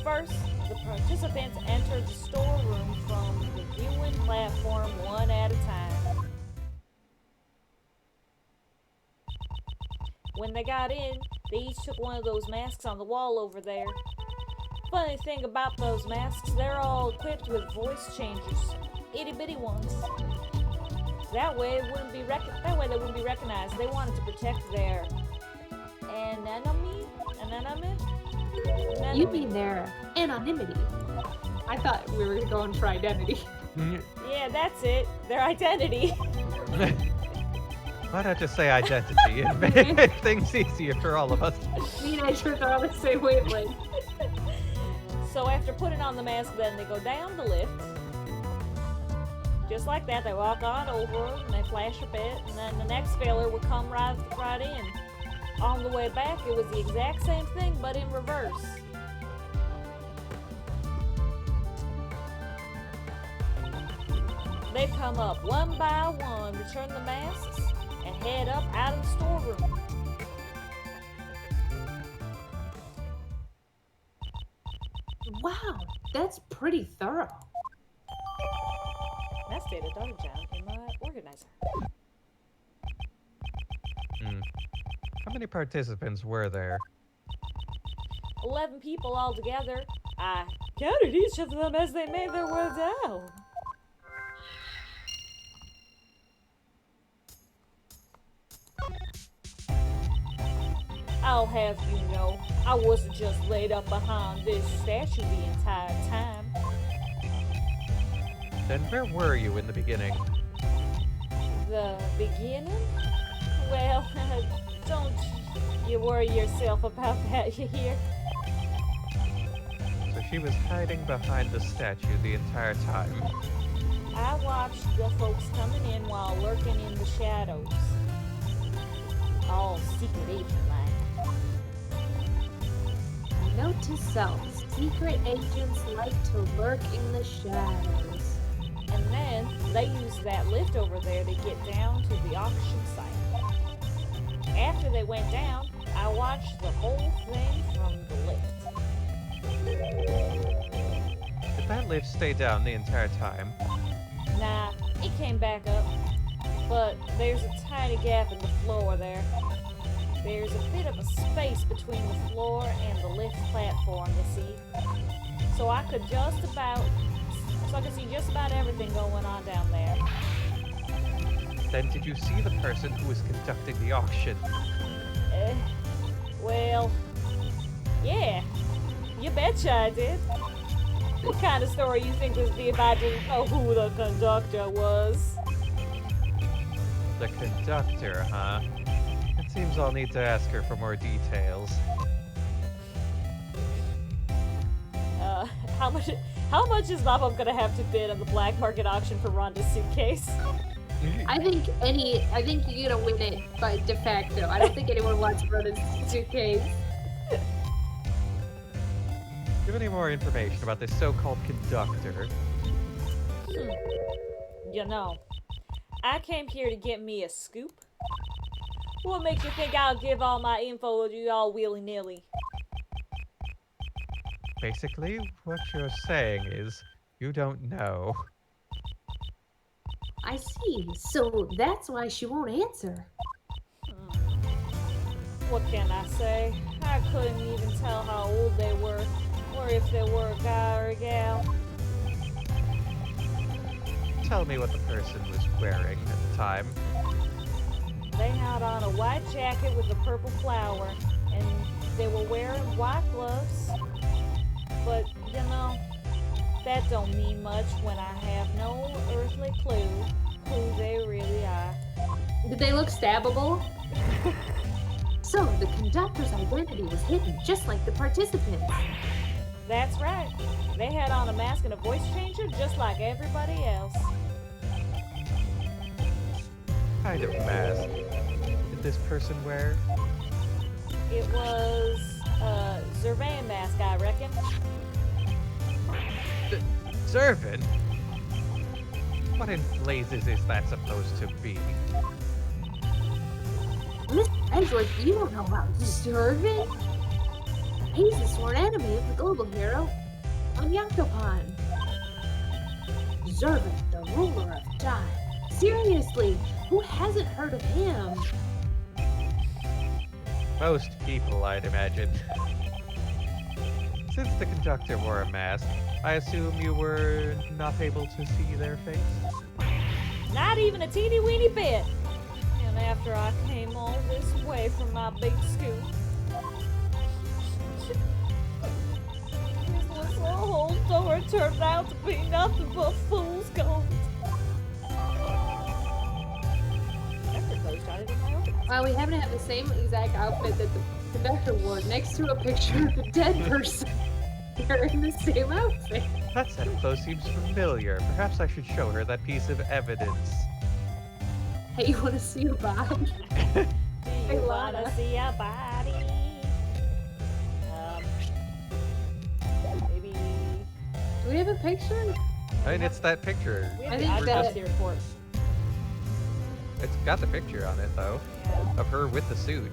First, the participants entered the storeroom from the viewing platform one at a time. When they got in, they each took one of those masks on the wall over there. Funny thing about those masks, they're all equipped with voice changers, itty bitty ones. That way they wouldn't be recognized. They wanted to protect their anonymity. You mean their anonymity? I thought we were going for identity. Yeah, that's it. Their identity. Why not just say identity and make things easier for all of us? Me and Edgeworth are on the same wavelength. So after putting on the mask, then they go down the lift. Just like that, they walk on over and they flash a bit, and then the next failure would come right in. On the way back, it was the exact same thing, but in reverse. They'd come up one by one, return the masks, and head up out of the storeroom. Wow, that's pretty thorough. That's data done down in my organizer. How many participants were there? 11 people altogether. I counted each of them as they made their way down. I'll have you know, I wasn't just laid up behind this statue the entire time. Then where were you in the beginning? The beginning? Well, don't you worry yourself about that, you hear? So she was hiding behind the statue the entire time. I watched the folks coming in while lurking in the shadows. All secret agent like. Note to self, secret agents like to lurk in the shadows. And then they used that lift over there to get down to the auction site. After they went down, I watched the whole thing from the lift. Did that lift stay down the entire time? Nah, it came back up. But there's a tiny gap in the floor there. There's a bit of a space between the floor and the lift platform, you see. So I could see just about everything going on down there. Then did you see the person who was conducting the auction? Well, yeah. You betcha I did. What kind of story you think this would be if I didn't know who the conductor was? The conductor, huh? It seems I'll need to ask her for more details. How much is Bob gonna have to bid on the black market auction for Rhonda's suitcase? I think you're gonna win it by de facto. I don't think anyone wants Rhoda's suitcase. Do you have any more information about this so-called conductor? You know, I came here to get me a scoop. What makes you think I'll give all my info to y'all willy-nilly? Basically, what you're saying is, you don't know. I see. So that's why she won't answer. What can I say? I couldn't even tell how old they were, or if they were a guy or a gal. Tell me what the person was wearing at the time. They had on a white jacket with a purple flower, and they were wearing white gloves. But, you know, that don't mean much when I have no earthly clue who they really are. Did they look stabbable? So the conductor's identity was hidden, just like the participants. That's right. They had on a mask and a voice changer just like everybody else. What kind of mask did this person wear? It was a Zervan mask, I reckon. Servant? What in blazes is that supposed to be? Edgeworth, you don't know about Zervin? He's the sworn enemy of the global hero on Yakopon. Zervin, the ruler of time. Seriously, who hasn't heard of him? Most people, I'd imagine. Since the conductor wore a mask, I assume you were not able to see their face? Not even a teeny weeny bit. And after I came all this way from my big scoop, this little hole door turned out to be nothing but fool's gold. Wow, we happen to have the same exact outfit that the conductor wore next to a picture of a dead person. They're in the same outfit. That setup seems familiar. Perhaps I should show her that piece of evidence. Hey, you want to see your body? Do Hey, you Lana. wanna see a body? Maybe Do we have a picture? I mean, it's that picture. we I have think the that- autopsy report. It's got the picture on it, though, Yeah. of her with the suit.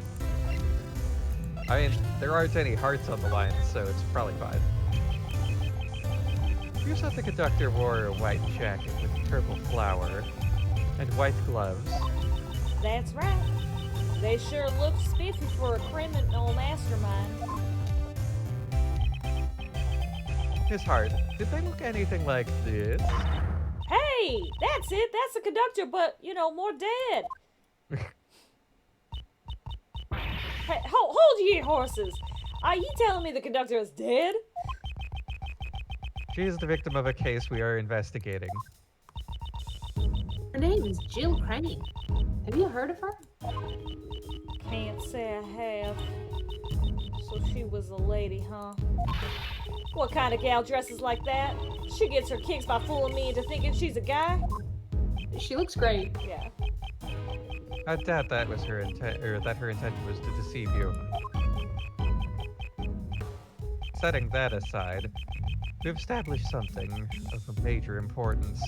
I mean, there aren't any hearts on the line, so it's probably fine. You said the conductor wore a white jacket with purple flower and white gloves. That's right. They sure look spiffy for a criminal mastermind. Miss Hart, did they look anything like this? Hey, that's it. That's the conductor, but more dead. Hey, hold ye horses. Are you telling me the conductor is dead? She is the victim of a case we are investigating. Her name is Jill Crane. Have you heard of her? Can't say I have. So she was a lady, huh? What kind of gal dresses like that? She gets her kicks by fooling me into thinking she's a guy? She looks great. Yeah. I doubt that was her intent, or that her intention was to deceive you. Setting that aside, we've established something of major importance.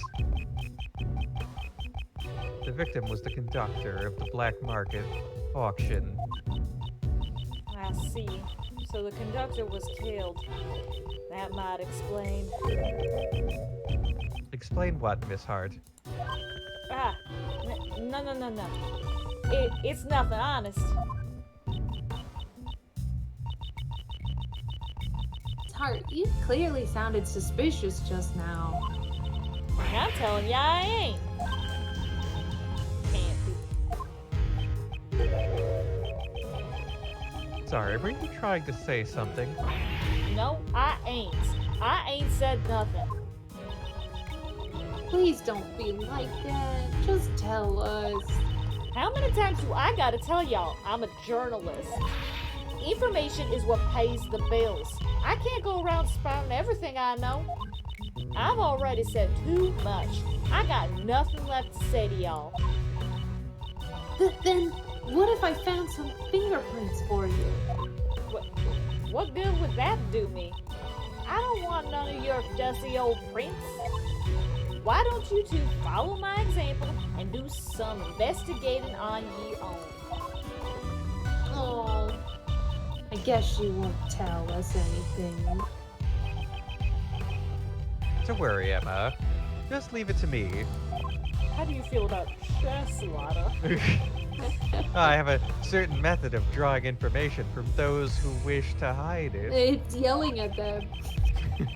The victim was the conductor of the black market auction. I see. So the conductor was killed. That might explain. Explain what, Miss Hart? Ah, no. It's nothing, honest. Tart, you clearly sounded suspicious just now. I'm telling ya, I ain't. Can't be. Sorry, were you trying to say something? No, I ain't. I ain't said nothing. Please don't be like that. Just tell us. How many times do I gotta tell y'all I'm a journalist? Information is what pays the bills. I can't go around spouting everything I know. I've already said too much. I got nothing left to say to y'all. Then, what if I found some fingerprints for you? What good would that do me? I don't want none of your dusty old prints. Why don't you two follow my example and do some investigating on your own? Oh, I guess you won't tell us anything. Don't worry, Emma. Just leave it to me. How do you feel about chess, Lotta? I have a certain method of drawing information from those who wish to hide it. It's yelling at them.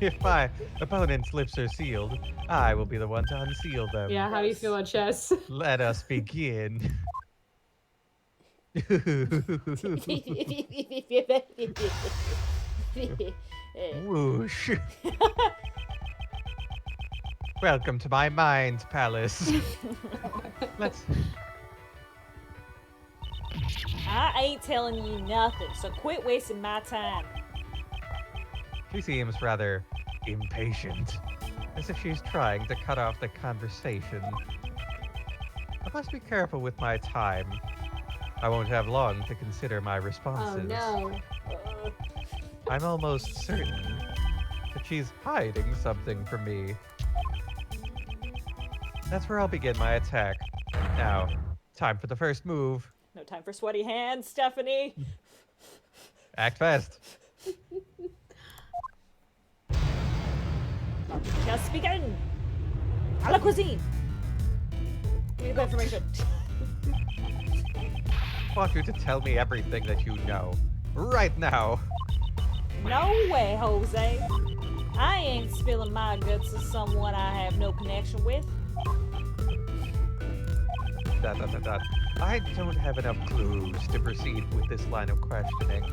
If my opponent's lips are sealed, I will be the one to unseal them. Yeah, how do you feel about chess? Let us begin. Whoosh. Welcome to my mind palace. Let's. I ain't telling you nothing, so quit wasting my time. She seems rather impatient, as if she's trying to cut off the conversation. I must be careful with my time. I won't have long to consider my Oh responses. no. I'm almost certain that she's hiding something from me. That's where I'll begin my attack. Now, time for the first move. No time for sweaty hands, Stephanie. Act fast. Just begin. A la cuisine. Give me the information. I want you to tell me everything that you know. Right now. No way, Jose. I ain't spilling my guts to someone I have no connection with. I don't have enough clues to proceed with this line of questioning.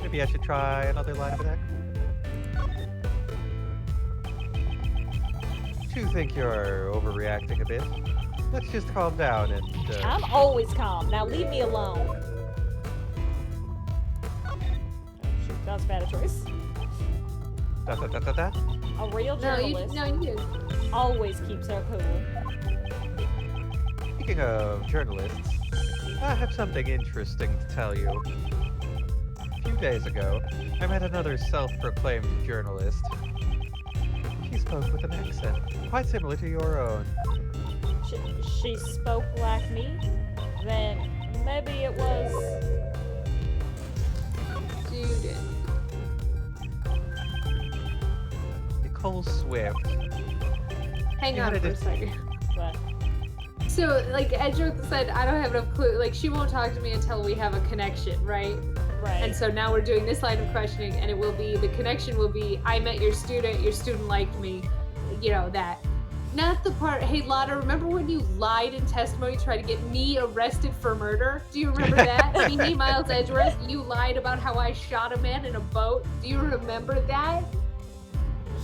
Maybe I should try another line of attack? Do you think you're overreacting a bit? Let's just calm down and, I'm always calm. Now leave me alone. Oh, shoot, that was bad a choice. A real journalist you did. always keeps her cool. Speaking of journalists, I have something interesting to tell you. A few days ago, I met another self-proclaimed journalist. She spoke with an accent, quite similar to your own. She spoke like me? Then maybe it was... Judith. Nicole Swift. Hang on for a second. What? So, like, Edgeworth said, I don't have enough clue. Like, she won't talk to me until we have a connection, right? Right. And so now we're doing this line of questioning, and it will be, the connection will be, I met your student liked me, you know, that. Not the part, hey, Lotta, remember when you lied in testimony, tried to get me arrested for murder? Do you remember that? Me, Miles Edgeworth, you lied about how I shot a man in a boat. Do you remember that?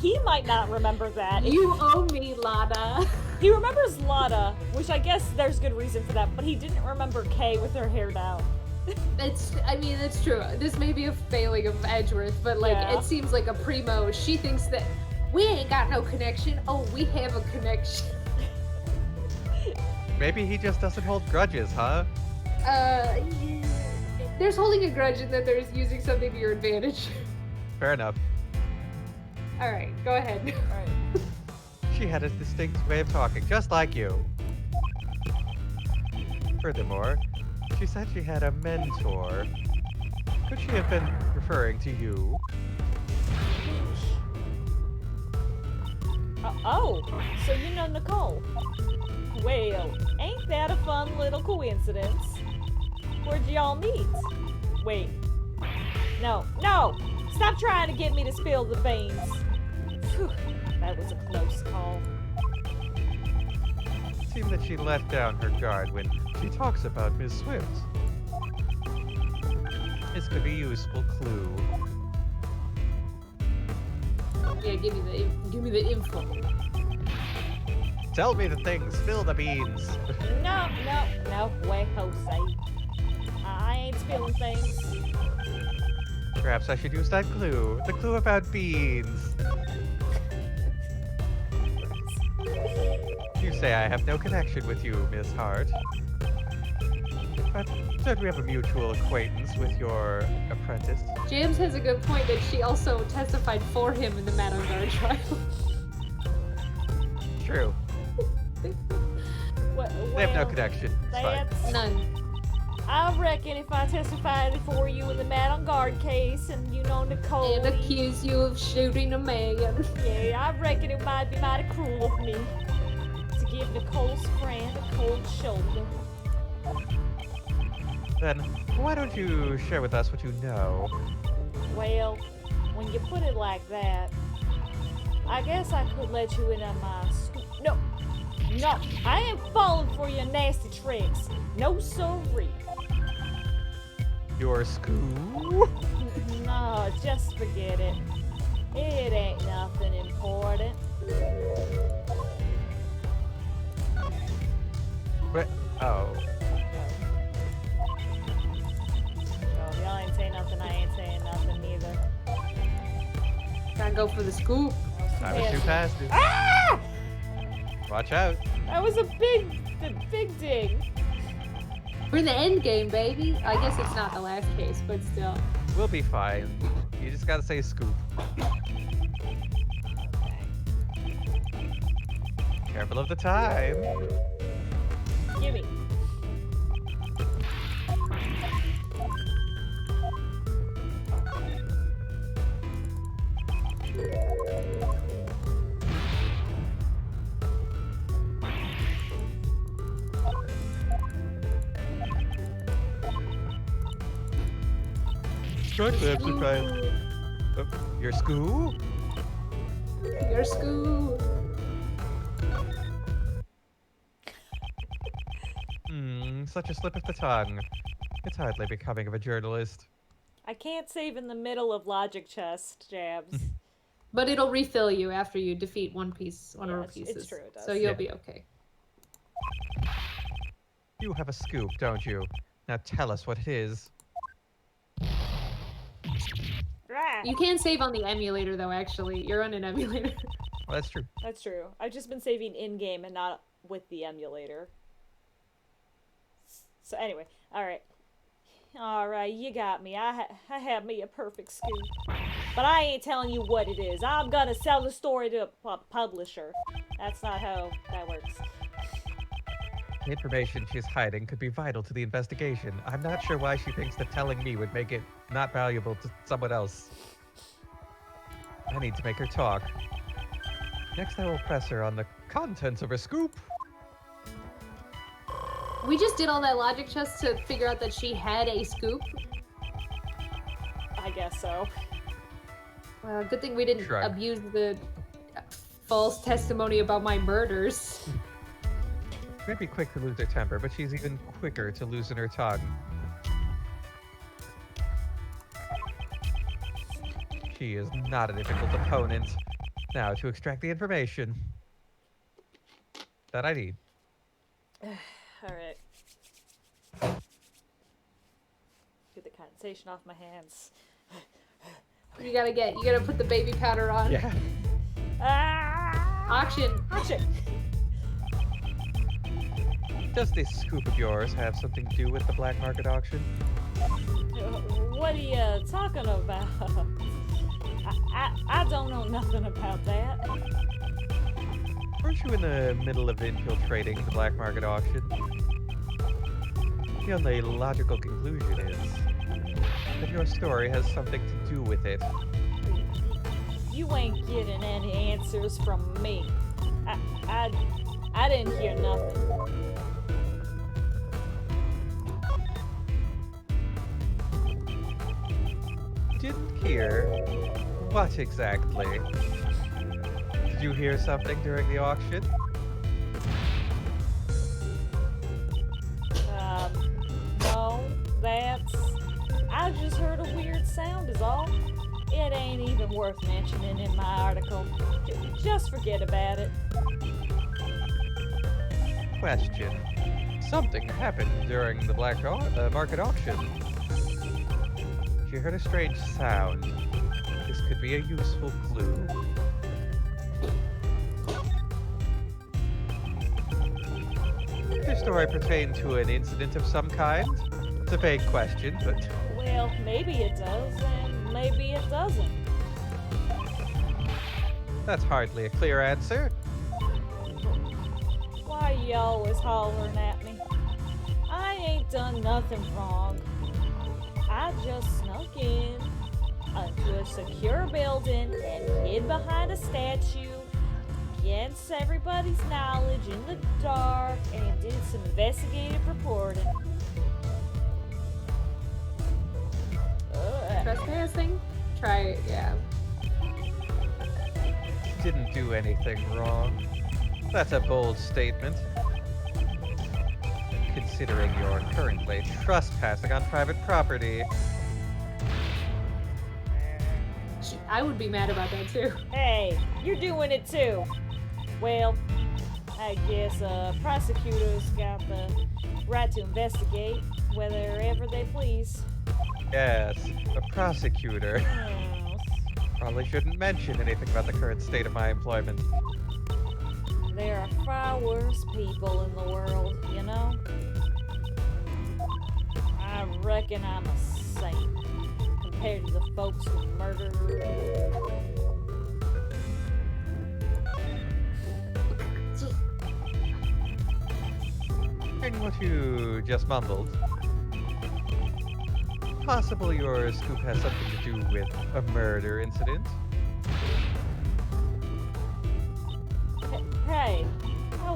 He might not remember that. You owe me, Lotta. He remembers Lotta, which I guess there's good reason for that, but he didn't remember Kay with her hair down. It's true. This may be a failing of Edgeworth, but like, Yeah. It seems like a primo. She thinks that we ain't got no connection. Oh, we have a connection. Maybe he just doesn't hold grudges, huh? There's holding a grudge and then there's using something to your advantage. Fair enough. Alright, go ahead. Alright. She had a distinct way of talking, just like you. Furthermore, she said she had a mentor. Could she have been referring to you? Oh, so you know Nicole. Well, ain't that a fun little coincidence? Where'd y'all meet? Wait. No. Stop trying to get me to spill the beans. Phew, that was a close call. It seemed that she let down her guard when she talks about Miss Swift. This could be a useful clue. Yeah, give me the info. Tell me the things, spill the beans. No way, Jose. I ain't spilling things. Perhaps I should use that clue. The clue about beans. You say I have no connection with you, Miss Hart. But don't we have a mutual acquaintance with your apprentice? James has a good point that she also testified for him in the Madame Guard trial. True. They have no connection. It's fine. That's... None. I reckon if I testified for you in the Madame Guard case and you know Nicole... And accuse you of shooting a man. Yeah, I reckon it might be mighty cruel of me to give Nicole's friend a cold shoulder. Then, why don't you share with us what you know? Well, when you put it like that, I guess I could let you in on my No, I ain't falling for your nasty tricks. No sorry. Your school? No, just forget it. It ain't nothing important. What? Oh. Well, if y'all ain't saying nothing, I ain't saying nothing neither. Gotta go for the scoop. I was too fast. Ah! Watch out. That was a big dig. We're in the end game, baby. I guess it's not the last case, but still. We'll be fine. You just gotta say scoop. Careful of the time. Gimme. Actually, I'm surprised. Oh, your school? Your school. Such a slip of the tongue. It's hardly becoming of a journalist. I can't save in the middle of logic chest, Jabs. But it'll refill you after you defeat one of her it's pieces. true, it does. So you'll Yeah. be okay. You have a scoop, don't you? Now tell us what it is. Ah! You can save on the emulator, though, actually. You're on an emulator. Well, that's true. That's true. I've just been saving in-game and not with the emulator. So anyway, alright. Alright, you got me. I have me a perfect scoop. But I ain't telling you what it is. I'm gonna sell the story to a publisher. That's not how that works. The information she's hiding could be vital to the investigation. I'm not sure why she thinks that telling me would make it not valuable to someone else. I need to make her talk. Next, I will press her on the contents of her scoop. We just did all that logic chest to figure out that she had a scoop. I guess so. Well, good thing we didn't Shrug. abuse the false testimony about my murders. She may be quick to lose her temper, but she's even quicker to loosen her tongue. She is not a difficult opponent. Now to extract the information that I need. Alright. Get the condensation off my hands. You gotta put the baby powder on. Yeah. Ah! Auction. Action! Does this scoop of yours have something to do with the black market auction? What are you talking about? I don't know nothing about that. Weren't you in the middle of infiltrating the black market auction? The only logical conclusion is that your story has something to do with it. You ain't getting any answers from me. I didn't hear nothing. Didn't hear? What exactly? Did you hear something during the auction? No, I just heard a weird sound is all. It ain't even worth mentioning in my article. Just forget about it. Question. Something happened during the black market auction. You heard a strange sound. This could be a useful clue. Could your story pertain to an incident of some kind? It's a vague question, but Well, maybe it does, and maybe it doesn't. that's hardly a clear answer. Why you always hollering at me? I ain't done nothing wrong. I just snuck in into a secure building and hid behind a statue against everybody's knowledge in the dark and did some investigative reporting. Trespassing? Try, yeah. Didn't do anything wrong. That's a bold statement. Considering you're currently trespassing on private property. I would be mad about that too. Hey, you're doing it too. Well, I guess prosecutors got the right to investigate wherever they please. Yes, a prosecutor. Yes. Probably shouldn't mention anything about the current state of my employment. There are far worse people in the world, you know? I reckon I'm a saint compared to the folks who murder. Hearing what you just mumbled, possible your scoop has something to do with a murder incident? Hey, I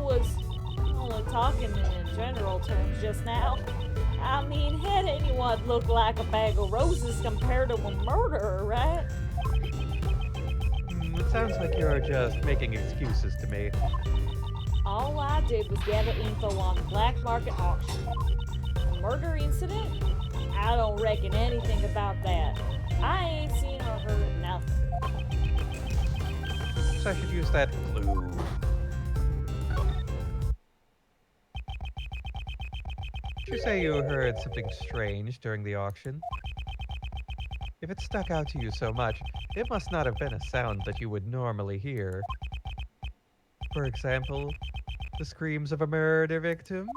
Well, talking in general terms just now, I mean, had anyone look like a bag of roses compared to a murderer, right? It sounds like you're just making excuses to me. All I did was gather info on the black market auction. A murder incident? I don't reckon anything about that. I ain't seen or heard nothing. So I should use that clue. Did you say you heard something strange during the auction? If it stuck out to you so much, it must not have been a sound that you would normally hear. For example, the screams of a murder victim?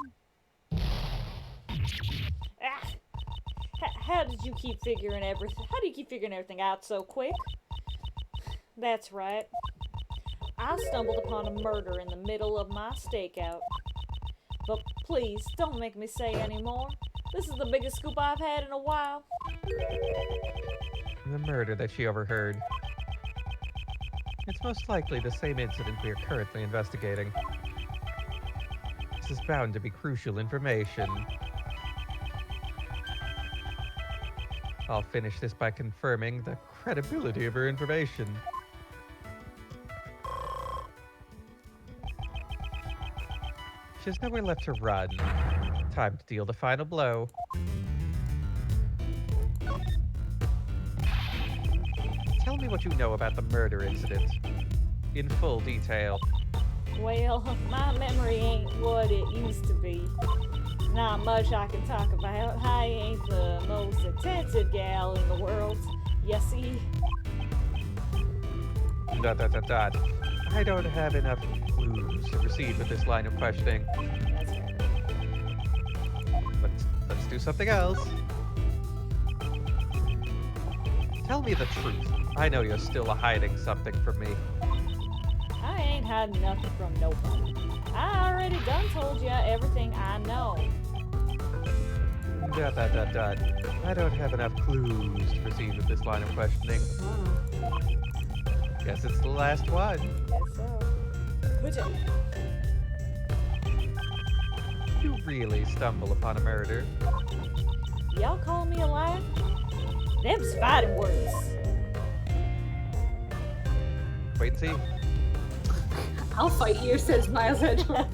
Ah! How did you keep figuring everything? How do you keep figuring everything out so quick? That's right. I stumbled upon a murder in the middle of my stakeout. But please, don't make me say any more. This is the biggest scoop I've had in a while. The murder that she overheard. It's most likely the same incident we are currently investigating. This is bound to be crucial information. I'll finish this by confirming the credibility of her information. She has nowhere left to run. Time to deal the final blow. Tell me what you know about the murder incident. In full detail. Well, my memory ain't what it used to be. Not much I can talk about. I ain't the most attentive gal in the world. You see? ... I don't have enough clues to proceed with this line of questioning. That's fair. Let's do something else. Tell me the truth. I know you're still hiding something from me. I ain't hiding nothing from nobody. I already done told ya everything I know. ... I don't have enough clues to proceed with this line of questioning. Guess it's the last one. Guess so. Which You really stumble upon a murder. y'all call me a liar? Them's fighting words. Wait and see. I'll fight you, says Miles Edgeworth.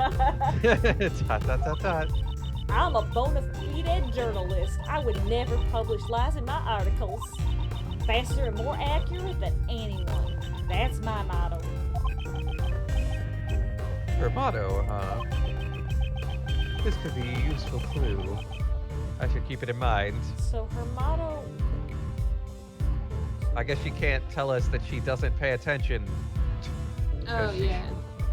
I'm a bona fide journalist. I would never publish lies in my articles. Faster and more accurate than anyone. That's my motto. Her motto, huh? This could be a useful clue. I should keep it in mind. So her motto... I guess she can't tell us that she doesn't pay attention. Oh, yeah.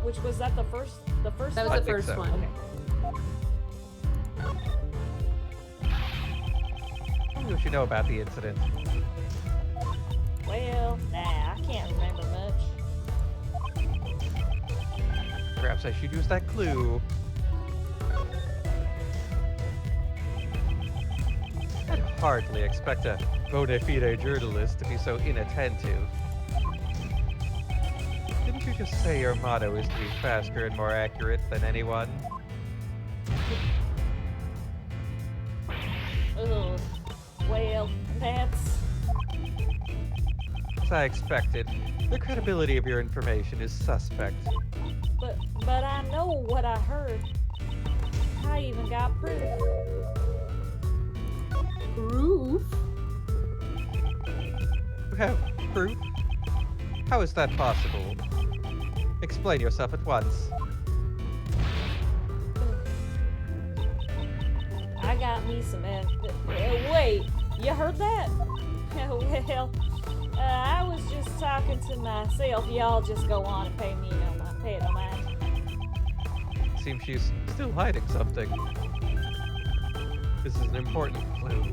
Which was that the first That was I the think first so. one. Okay. Tell me what you know about the incident. Well, nah, I can't remember much. Perhaps I should use that clue. I'd hardly expect a bona fide journalist to be so inattentive. Didn't you just say your motto is to be faster and more accurate than anyone? Ugh. Well, that's... As I expected, the credibility of your information is suspect. But I know what I heard. I even got proof. Proof? You have proof? How is that possible? Explain yourself at once. I got me some... wait, you heard that? Well, I was just talking to myself. Y'all just go on and pay it no mind. Seems she's still hiding something. This is an important clue.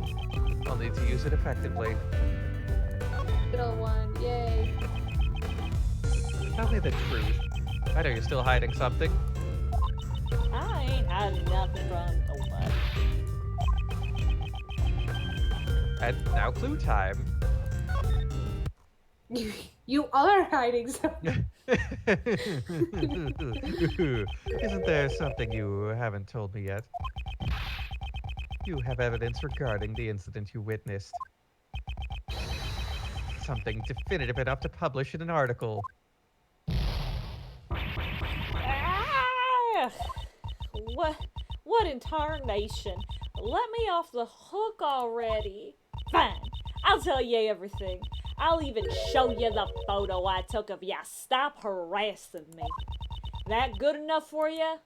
I'll need to use it effectively. Good old one. Yay. Tell me the truth. I know you're still hiding something. I ain't hiding nothing from nobody. And now clue time. You are hiding something. Isn't there something you haven't told me yet? You have evidence regarding the incident you witnessed. Something definitive enough to publish in an article. Ah! What in tarnation? Let me off the hook already. Fine, I'll tell you everything. I'll even show you the photo I took of ya. Stop harassing me. That good enough for you?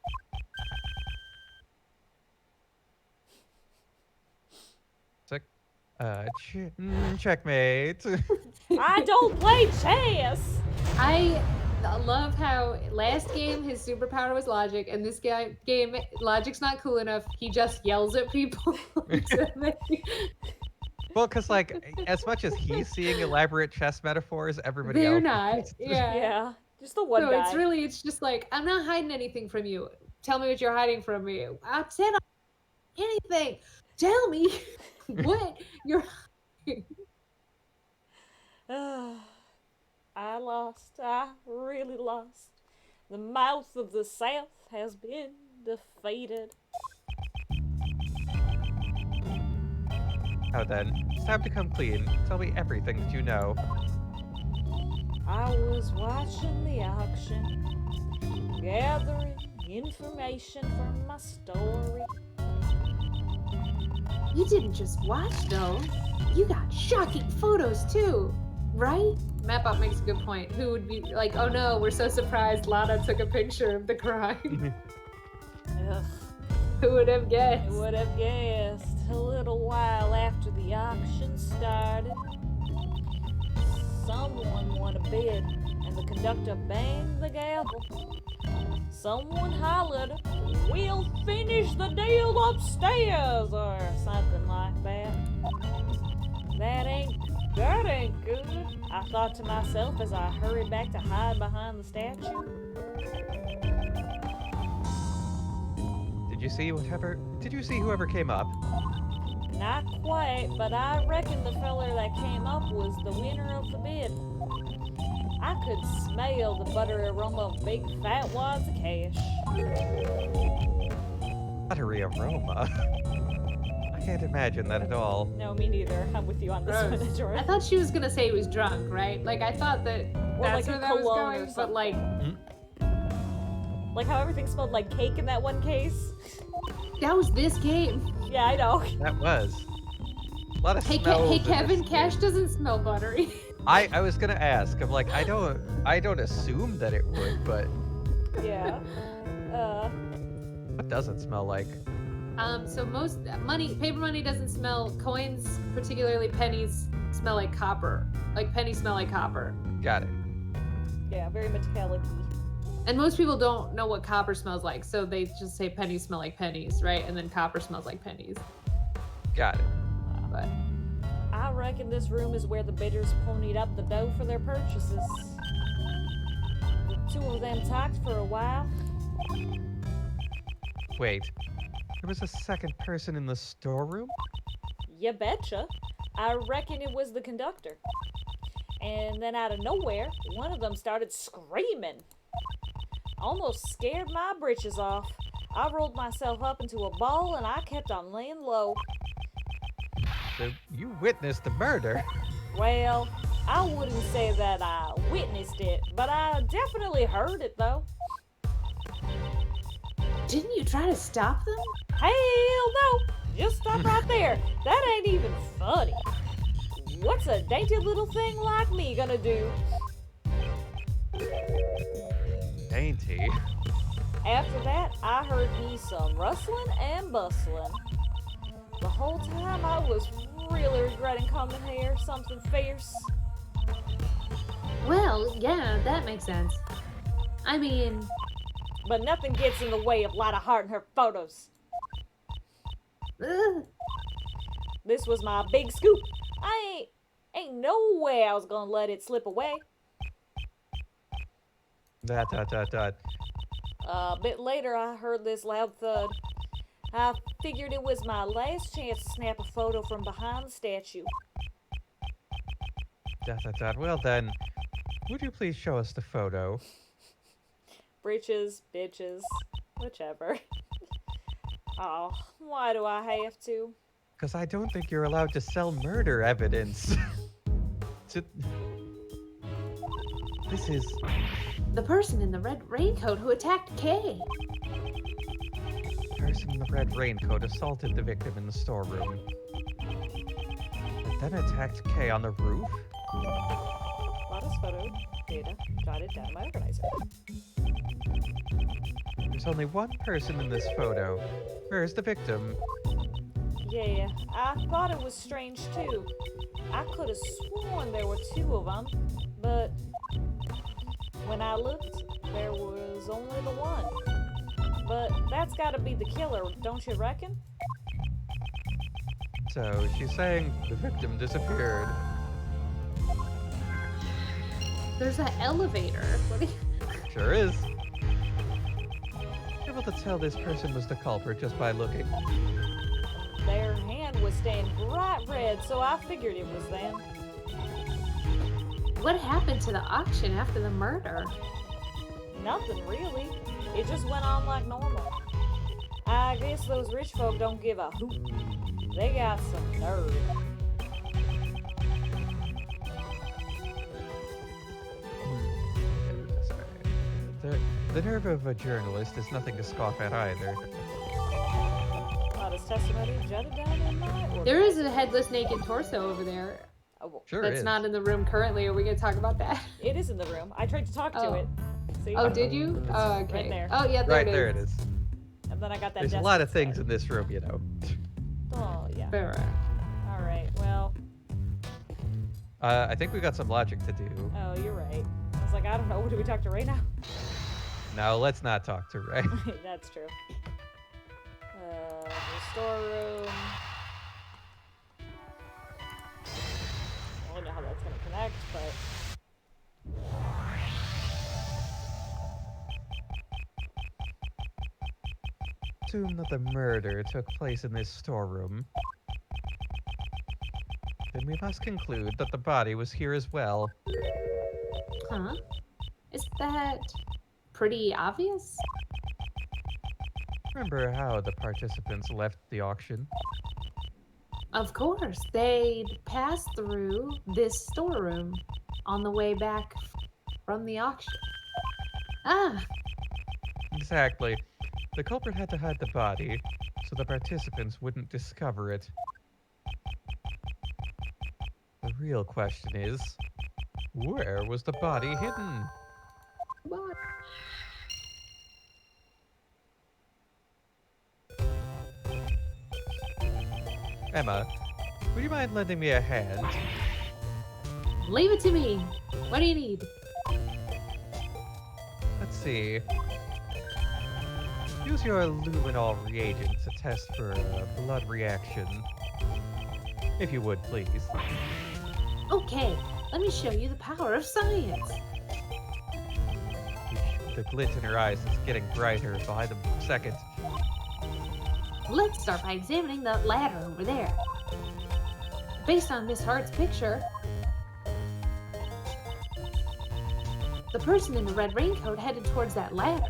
Checkmate. I don't play chess! I love how last game his superpower was logic, and this game logic's not cool enough. He just yells at people. Well, because, like, as much as he's seeing elaborate chess metaphors, everybody They're else not. is. Yeah. Yeah, just the one So guy. it's just like, I'm not hiding anything from you. Tell me what you're hiding from me. I said anything. Tell me what you're hiding. I lost. I really lost. The mouth of the South has been defeated. Now then, it's time to come clean. Tell me everything that you know. I was watching the auction, gathering information for my story. You didn't just watch, though. You got shocking photos, too. Right? MapUp makes a good point. Who would be like, oh no, we're so surprised Lana took a picture of the crime. Ugh, Who would have guessed? who would have guessed? A little while after the auction started, someone won a bid, and the conductor banged the gavel. Someone hollered, "We'll finish the deal upstairs," or something like that. That ain't good, I thought to myself as I hurried back to hide behind the statue. Did you see whoever came up? Not quite, but I reckon the feller that came up was the winner of the bid. I could smell the buttery aroma of big fat wads of cash. Buttery aroma. I can't imagine that at all. No, me neither. I'm with you on this one, I Jordan. thought she was gonna say he was drunk, right? Like I thought that that's like where a that was cologne or going, but something. like Like how everything smelled like cake in that one case. that was this game. Yeah, I know. That was. A lot of Hey, smells hey in Kevin, this Cash game. doesn't smell buttery. I was gonna ask. I'm like, I don't assume that it would, but Yeah. what does it smell like? So most paper money doesn't smell. Coins, particularly pennies, smell like copper. Like pennies smell like copper. Got it. Yeah, very metallic-y. And most people don't know what copper smells like, so they just say pennies smell like pennies, right? And then copper smells like pennies. Got it. But I reckon this room is where the bidders ponied up the dough for their purchases. The two of them talked for a while. Wait. There was a second person in the storeroom? You betcha. I reckon it was the conductor. And then out of nowhere, one of them started screaming. Almost scared my britches off. I rolled myself up into a ball and I kept on laying low. So you witnessed the murder. Well, I wouldn't say that I witnessed it, but I definitely heard it though. didn't you try to stop them? Hell no! Just stop right there. That ain't even funny. What's a dainty little thing like me gonna do? Dainty. After that, I heard me some rustling and bustling. The whole time I was really regretting coming here, something fierce. Well, yeah, that makes sense. I mean, But nothing gets in the way of Lana Hart and her photos. ugh. This was my big scoop. Ain't no way I was gonna let it slip away. Dot. A bit later, I heard this loud thud. I figured it was my last chance to snap a photo from behind the statue. Well then, would you please show us the photo? Breeches, bitches, whichever. Oh, why do I have to? Because I don't think you're allowed to sell murder evidence. To- This is... The person in the red raincoat who attacked Kay. The person in the red raincoat assaulted the victim in the storeroom. But then attacked Kay on the roof? Lotus photo data jotted down in my organizer. There's only one person in this photo. Where's the victim? Yeah, I thought it was strange too. I could have sworn there were two of them, but when I looked, there was only the one. But that's gotta be the killer, don't you reckon? So, she's saying the victim disappeared. There's that elevator. What do you... Sure is. Able to tell this person was the culprit just by looking. Their hand was stained bright red, so I figured it was them. What happened to the auction after the murder? Nothing really. It just went on like normal. I guess those rich folk don't give a hoot. They got some nerve. The nerve of a journalist is nothing to scoff at either. Not his testimony jotted down in my organizer. There is a headless naked torso over there. Oh, well, Sure That's is. not in the room currently. Are we gonna talk about that? it is in the room. I tried to talk to Oh. it. See? Oh, did you? It's Oh, okay. right there. Oh, yeah, Right there it is. And then I got that There's a desk lot of instead. things in this room, you know. Oh, yeah. Fair. Alright, well. I think we got some logic to do. Oh, you're right. I was like, I don't know. Do we talk to Ray now? No, let's not talk to Ray. That's true. The storeroom. I don't know how that's gonna connect, but. Assume that the murder took place in this storeroom. Then we must conclude that the body was here as well. Huh? Is that pretty obvious? Remember how the participants left the auction? Of course. They'd passed through this storeroom on the way back from the auction. Ah, Exactly. The culprit had to hide the body, so the participants wouldn't discover it. The real question is, where was the body hidden? what? Emma, would you mind lending me a hand? Leave it to me. What do you need? Let's see. Use your luminol reagent to test for a blood reaction. If you would, please. Okay, let me show you the power of science. The glint in her eyes is getting brighter by the second. Let's start by examining the ladder over there. Based on Miss Hart's picture, the person in the red raincoat headed towards that ladder.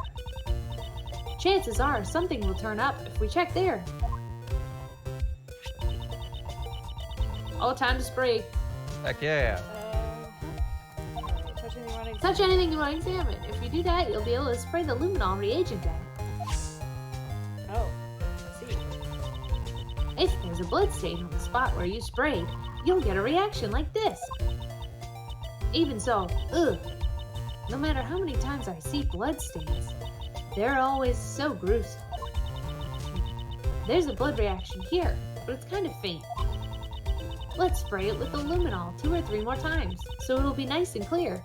Chances are something will turn up if we check there. All time to spray. Heck yeah. Alright, touch anything you want to Touch anything you want to examine. If you do that, you'll be able to spray the luminol reagent at it. Oh, I see. If there's a blood stain on the spot where you sprayed, you'll get a reaction like this. Even so, ugh. No matter how many times I see blood stains, they're always so gruesome. There's a blood reaction here, but it's kind of faint. Let's spray it with the luminol 2 or 3 more times, so it'll be nice and clear.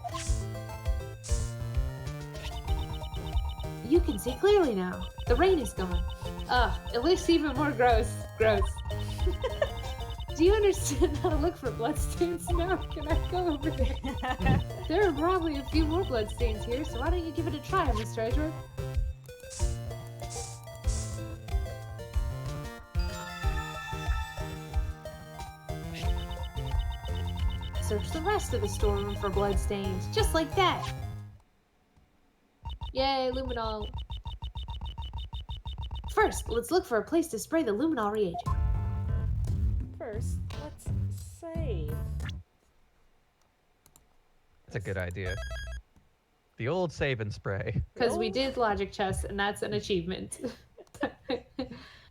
You can see clearly now. The rain is gone. Ugh, it looks even more gross. Gross. Do you understand how to look for bloodstains now? Can I go over there? There are probably a few more bloodstains here, so why don't you give it a try, Mr. Edgeworth? search the rest of the storeroom for bloodstains, just like that. Yay, luminol. First, let's look for a place to spray the luminol reagent. First, let's save. That's a good idea. The old save and spray. Because we did logic chess, and that's an achievement.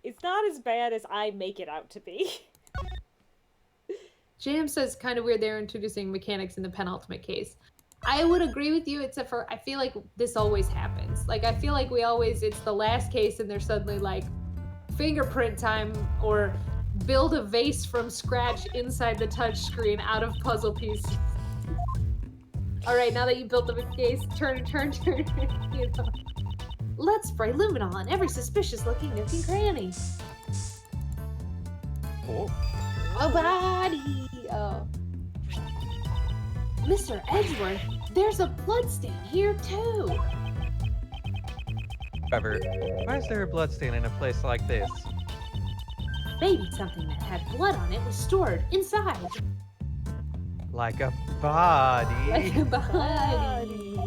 It's not as bad as I make it out to be. Jam says kind of weird they're introducing mechanics in the penultimate case. I would agree with you, except for I feel like this always happens. Like, I feel like it's the last case and they're suddenly like, fingerprint time, or build a vase from scratch inside the touchscreen out of puzzle pieces. Alright, now that you built the case, turn. You know. Let's spray luminol on every suspicious looking nook and cranny. Oh. A body! Oh. Mr. Edgeworth, there's a bloodstain here too! Trevor, why is there a bloodstain in a place like this? Maybe something that had blood on it was stored inside. Like a body. Like a body.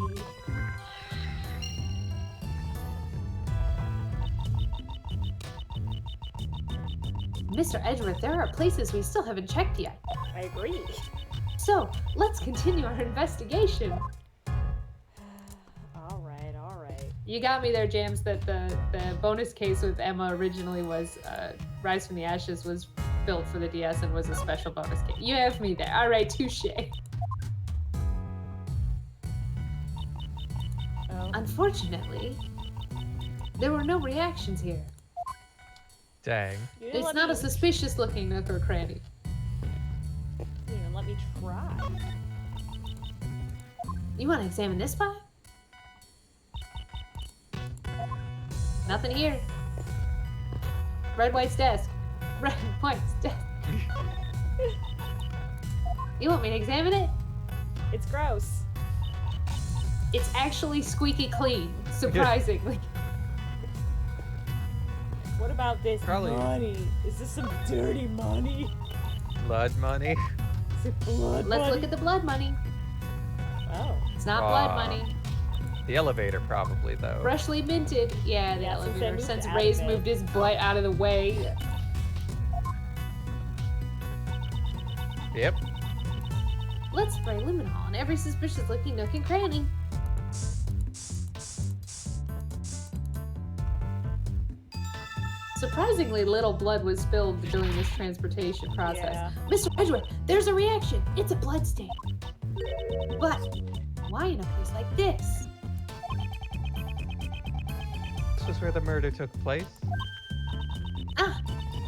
Mr. Edgeworth, there are places we still haven't checked yet. I agree. So, let's continue our investigation. Alright. You got me there, James, that the bonus case with Emma originally was Rise from the Ashes was built for the DS and was a special bonus case. You have me there. Alright, touche. Oh. Unfortunately, there were no reactions here. Dang. You didn't It's let not me- a suspicious looking nook or cranny. You didn't even let me try. You want to examine this spot? Nothing here. Red White's desk. Red White's desk. You want me to examine it? It's gross. It's actually squeaky clean, surprisingly. What about this Probably- money? Is this some dirty money? Blood money. Is it blood Let's money? look at the blood money. Oh. It's not blood Aw. money. The elevator probably, though. Freshly minted. Yeah, the Yeah, since they elevator. moved Since out Ray's of it. moved his butt out of the way. Yep. Let's spray luminol on every suspicious looking nook and cranny. Surprisingly little blood was spilled during this transportation process. Yeah. Mr. Edgeworth, there's a reaction. It's a blood stain. But why in a place like this? This was where the murder took place. Ah,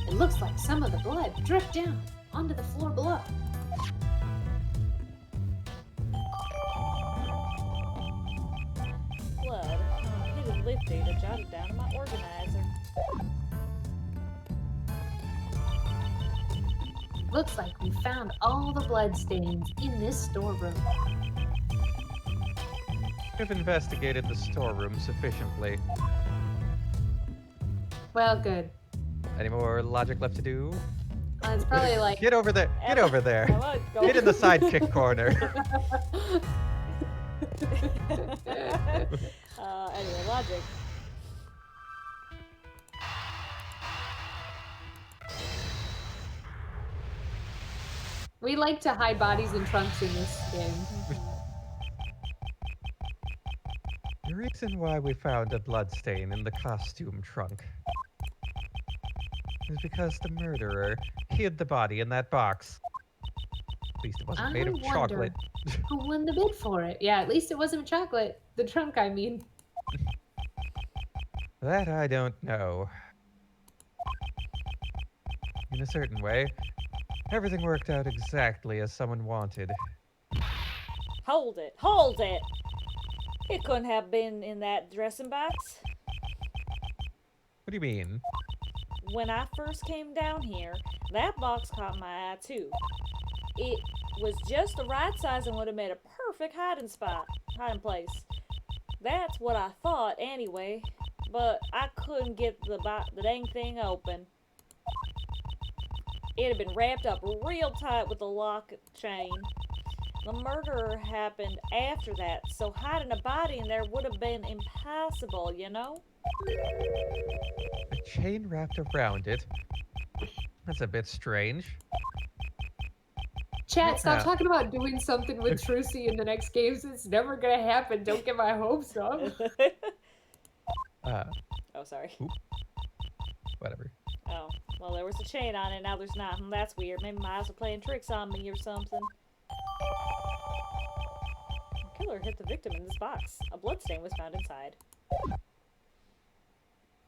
it looks like some of the blood dripped down onto the floor below. Blood. It is lifted. I jotted down in my organizer. Looks like we found all the blood stains in this storeroom. We've investigated the storeroom sufficiently. Well, good. Any more logic left to do? It's probably like Get over there! Get over there! Come on, go. Get in the sidekick corner. Anyway, logic. we like to hide bodies in trunks in this game. The reason why we found a bloodstain in the costume trunk is because the murderer hid the body in that box. At least it wasn't made of wonder chocolate. Who won the bid for it? Yeah, at least it wasn't chocolate. The trunk, I mean. That I don't know. In a certain way, everything worked out exactly as someone wanted. Hold it. Hold it. It couldn't have been in that dressing box. What do you mean? When I first came down here, that box caught my eye too. It was just the right size and would have made a perfect hiding place. That's what I thought anyway, but I couldn't get the dang thing open. It had been wrapped up real tight with a lock chain. The murder happened after that, so hiding a body in there would have been impossible, you know? A chain wrapped around it. That's a bit strange. Chat, stop Yeah. talking about doing something with Trucy in the next games. It's never gonna happen. Don't get my hopes up. Oh, sorry. Oop. Whatever. Oh, well, there was a chain on it, now there's not. That's weird. Maybe Miles are playing tricks on me or something. The killer hit the victim in this box. A bloodstain was found inside.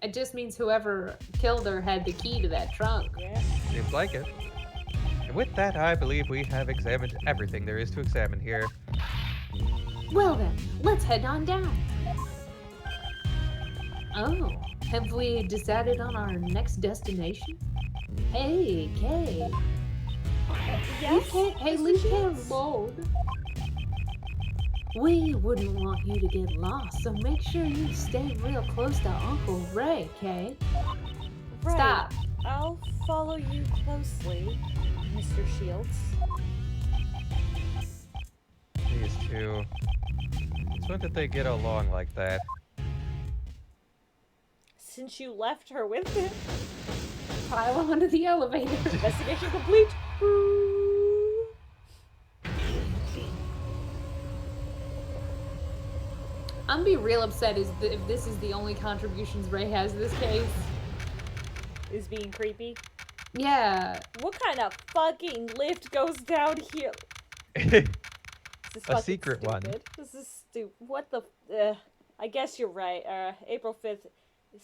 It just means whoever killed her had the key to that trunk. Yeah. Seems like it. And with that, I believe we have examined everything there is to examine here. Well then, let's head on down. Oh, have we decided on our next destination? Hey, Kay. Yes? Leave Kay alone. We wouldn't want you to get lost, so make sure you stay real close to Uncle Ray, Kay. Right. Stop. I'll follow you closely, Mr. Shields. These two. Since when did they get along like that? Since you left her with him. Pile onto the elevator. Investigation complete. I'm gonna be real upset if this is the only contributions Ray has in this case. Is being creepy. Yeah. What kind of fucking lift goes down here? This is A fucking secret one. stupid. This is stupid. What the? I guess you're right. April 5th,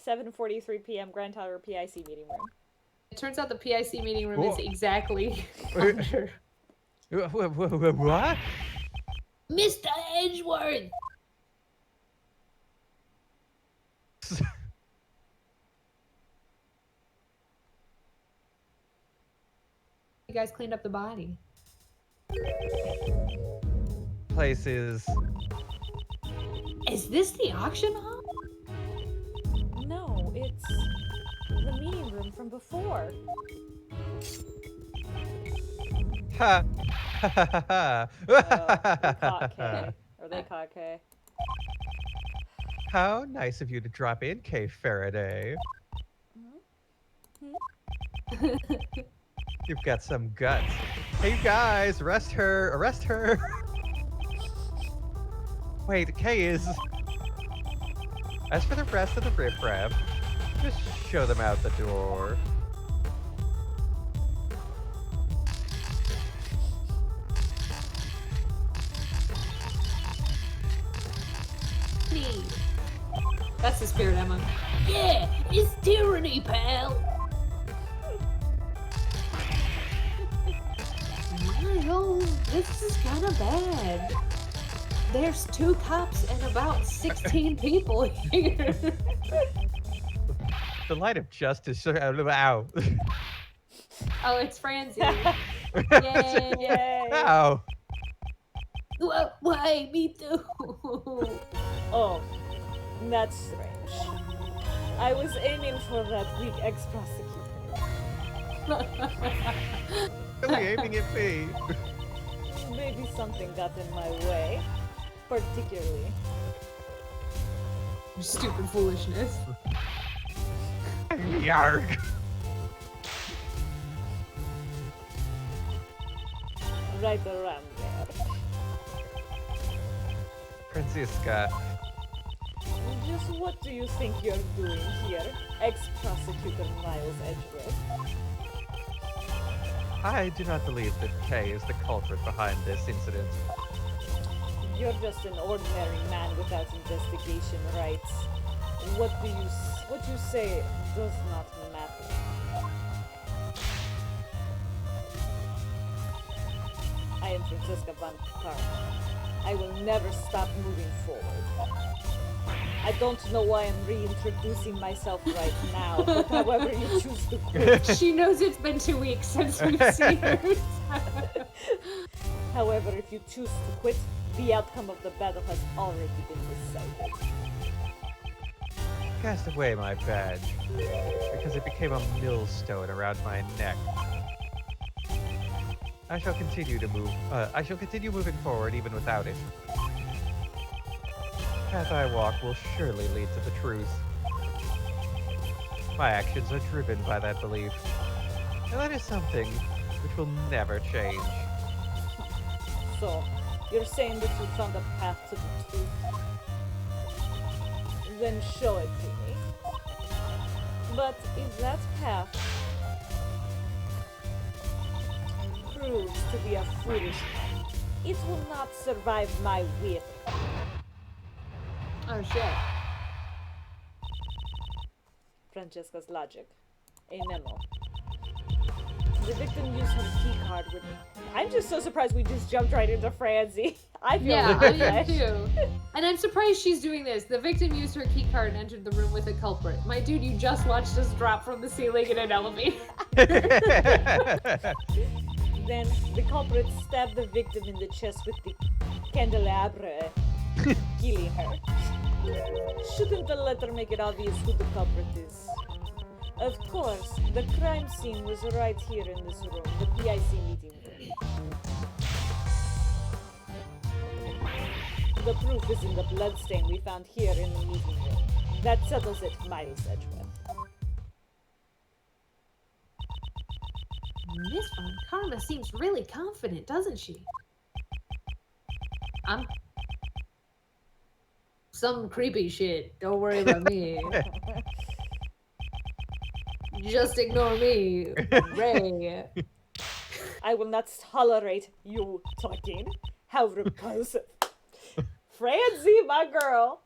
7:43 p.m. Grand Tower PIC meeting room. It turns out the PIC meeting room is Whoa. exactly under. What? Mr. Edgeworth! You guys cleaned up the body. Place is... Is this the auction hall? No, it's the meeting room from before. Ha! Ha ha ha We caught Kay. Or they caught Kay. How nice of you to drop in, Kay Faraday. You've got some guts. Hey, you guys, arrest her! Arrest her! Wait, Kay is... As for the rest of the riffraff, just show them out the door. That's the spirit, Emma. Yeah, it's tyranny, pal. Well, this is kind of bad. There's 2 cops and about 16 people here. The light of justice. Ow. Oh, it's Francie. Yay. Yay! Ow. Well, why? Me too. Oh, that's strange. I was aiming for that weak ex-prosecutor. Really aiming at me. Maybe something got in my way. Particularly. Stupid foolishness. Yarg. Right around there. Francisca. Just what do you think you're doing here, ex-prosecutor Miles Edgeworth? I do not believe that Kay is the culprit behind this incident. You're just an ordinary man without investigation rights. What you say does not matter. I am Francisca von Karma. I will never stop moving forward. I don't know why I'm reintroducing myself right now, but however you choose to quit. She knows it's been 2 weeks since we've seen her. However, if you choose to quit, the outcome of the battle has already been decided. Cast away my badge, because it became a millstone around my neck. I shall continue to move. I shall continue moving forward even without it. The path I walk will surely lead to the truth. My actions are driven by that belief, and that is something which will never change. So, you're saying that you found a path to the truth? Then show it to me. But if that path proves to be a foolish one, it will not survive my whip. Oh shit. Francesca's logic. A memo. The victim used her key card with me. I'm just so surprised we just jumped right into Francie. I feel Yeah, I am refreshed. too. And I'm surprised she's doing this. The victim used her key card and entered the room with a culprit. My dude, you just watched us drop from the ceiling in an elevator. Then the culprit stabbed the victim in the chest with the candelabra, killing her. Shouldn't the letter make it obvious who the culprit is? Of course, the crime scene was right here in this room, the PIC meeting room. The proof is in the bloodstain we found here in the meeting room. That settles it, Miles Edgeworth. Miss Von Karma seems really confident, doesn't she? I'm some creepy shit. Don't worry about me. Just ignore me, Ray. I will not tolerate you talking. How repulsive. Francie, my girl.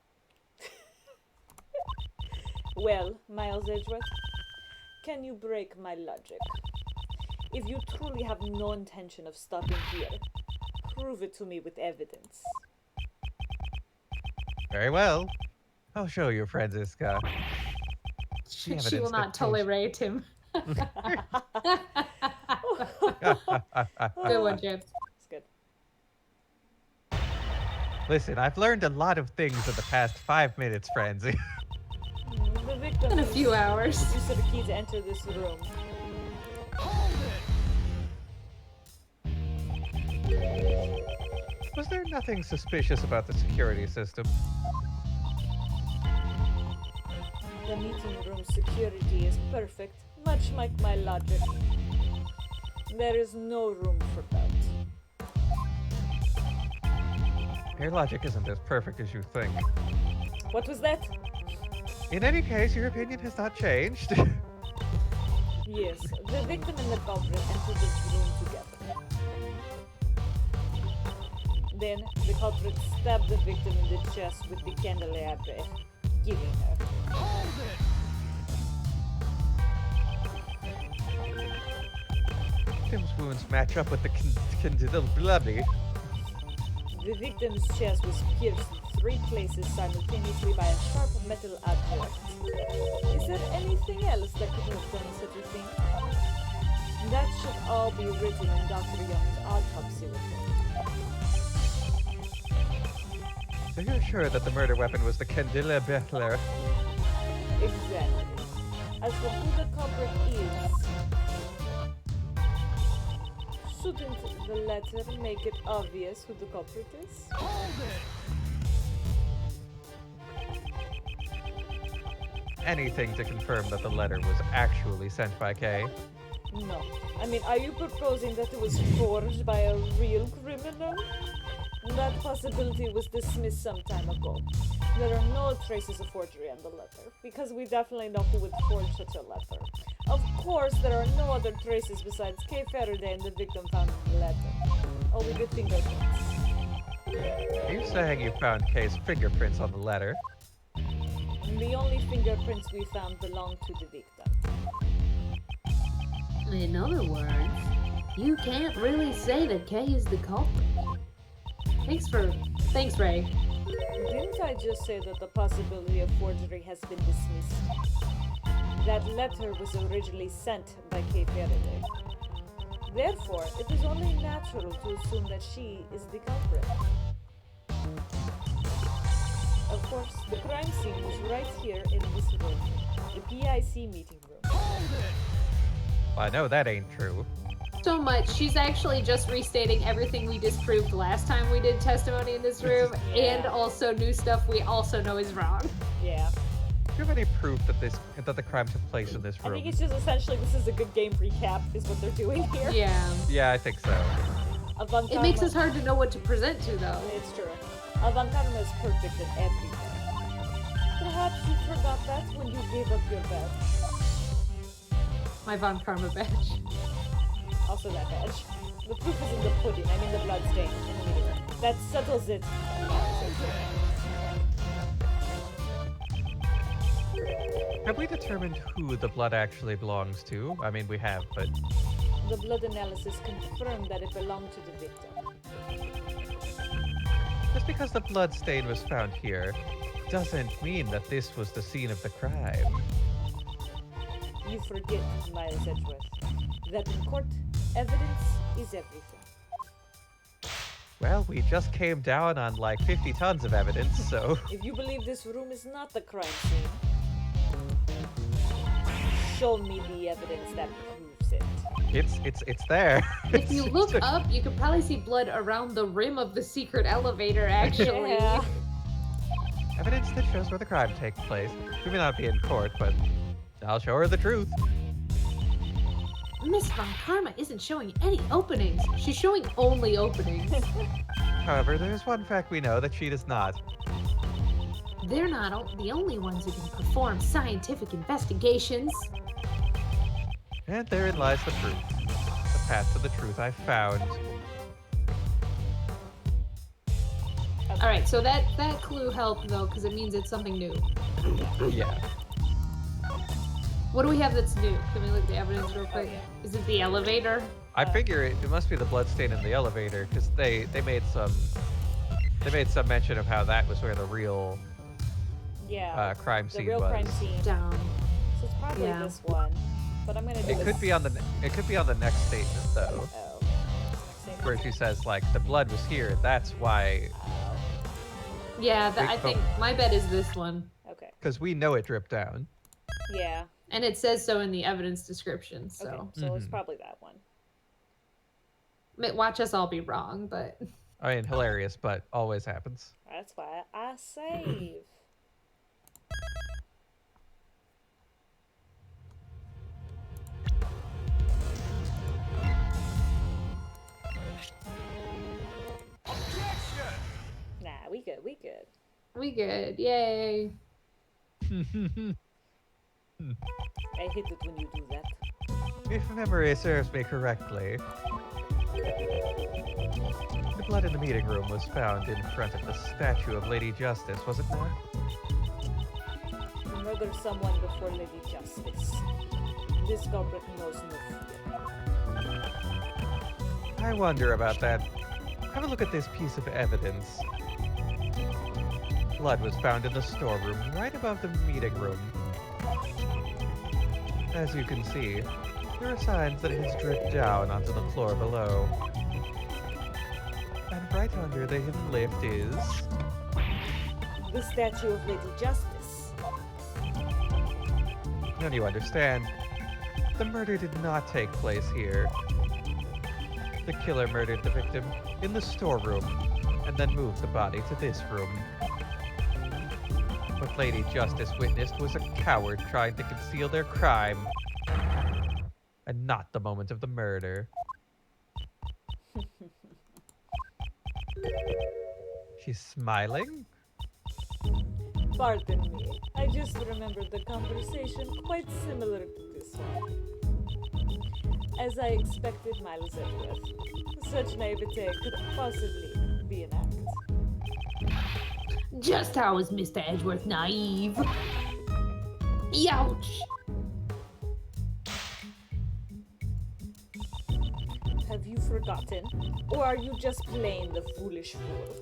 Well, Miles Edgeworth, can you break my logic? If you truly have no intention of stopping here, prove it to me with evidence. Very well. I'll show you, Franziska. She evidence will that not tolerate him. Good one, James. It's good. Listen, I've learned a lot of things in the past 5 minutes, Franzi. The victim In a few hours. used the key to enter this room. Was there nothing suspicious about the security system? The meeting room security is perfect, much like my logic. There is no room for doubt. Your logic isn't as perfect as you think. What was that? In any case, your opinion has not changed. Yes, the victim and the culprit entered this room together. Then, the culprit stabbed the victim in the chest with the candelabra, killing her. Victim's wounds match up with the bloody. The victim's chest was pierced in 3 places simultaneously by a sharp metal object. Is there anything else that could have done such a thing? That should all be written in Dr. Young's autopsy report. So you're sure that the murder weapon was the candelabra? Exactly. As for who the culprit is, shouldn't the letter make it obvious who the culprit is? Anything to confirm that the letter was actually sent by Kay? No. I mean, are you proposing that it was forged by a real criminal? That possibility was dismissed some time ago. There are no traces of forgery on the letter, because we definitely know who would forge such a letter. Of course, there are no other traces besides Kay Faraday and the victim found in the letter. Only the fingerprints. Are you saying you found Kay's fingerprints on the letter? The only fingerprints we found belong to the victim. In other words, you can't really say that Kay is the culprit. Thanks, Ray. Didn't I just say that the possibility of forgery has been dismissed? That letter was originally sent by Kay Faraday. Therefore, it is only natural to assume that she is the culprit. Of course, the crime scene was right here in this room, the PIC meeting room. I know that ain't true. so much. She's actually just restating everything we disproved last time we did testimony in this room, and also new stuff we also know is wrong. Yeah. Do you have any proof that the crime took place in this room? I think it's just essentially this is a good game recap is what they're doing here. Yeah. Yeah, I think so. It makes us hard to know what to present to, though. It's true. Von Karma is perfect in everything. Perhaps you forgot that when you gave up your badge. My Von Karma badge. Also that badge. The proof is in the pudding. I mean the blood stain. That settles it. Have we determined who the blood actually belongs to? I mean, we have, but... The blood analysis confirmed that it belonged to the victim. Just because the blood stain was found here doesn't mean that this was the scene of the crime. You forget, Miles Edgeworth, that in court, evidence is everything. Well, we just came down on like 50 tons of evidence, so... If you believe this room is not the crime scene, show me the evidence that proves it. It's there. If you look up, you could probably see blood around the rim of the secret elevator, actually. Yeah. Evidence that shows where the crime takes place. We may not be in court, but I'll show her the truth. Miss Von Karma isn't showing any openings. She's showing only openings. However, there's one fact we know that she does not. They're not the only ones who can perform scientific investigations. And therein lies the proof. The path to the truth I found. Alright, so that clue helped, though, because it means it's something new. Yeah. What do we have that's new? Can we look at the evidence real quick? Is it the elevator? I figure it must be the bloodstain in the elevator, because they made some mention of how that was where the real crime scene the real was. crime scene. Down. So it's probably this one. But I'm gonna do It could be on the next statement though, Oh. where she says like the blood was here. That's why. Yeah, I think my bet is this one. Okay. Because we know it dripped down. Yeah. And it says so in the evidence description, so. Okay, so it's probably that one. Watch us all be wrong, but. I mean, hilarious, but always happens. That's why I save. Nah, we good. We good. Yay. I hate it when you do that. If memory serves me correctly, the blood in the meeting room was found in front of the statue of Lady Justice, was it not? You murdered someone before Lady Justice. This culprit knows no fear. I wonder about that. Have a look at this piece of evidence. Blood was found in the storeroom, right above the meeting room. As you can see, there are signs that it has dripped down onto the floor below. And right under the hidden lift is... The statue of Lady Justice. Now you understand, the murder did not take place here. The killer murdered the victim in the storeroom, and then moved the body to this room. What Lady Justice witnessed was a coward trying to conceal their crime, and not the moment of the murder. She's smiling? Pardon me. I just remembered the conversation quite similar to this one. As I expected, Miles Edgeworth. Such naivete could possibly be an act. Just how is Mr. Edgeworth naive? Youch! Have you forgotten? Or are you just playing the foolish fool?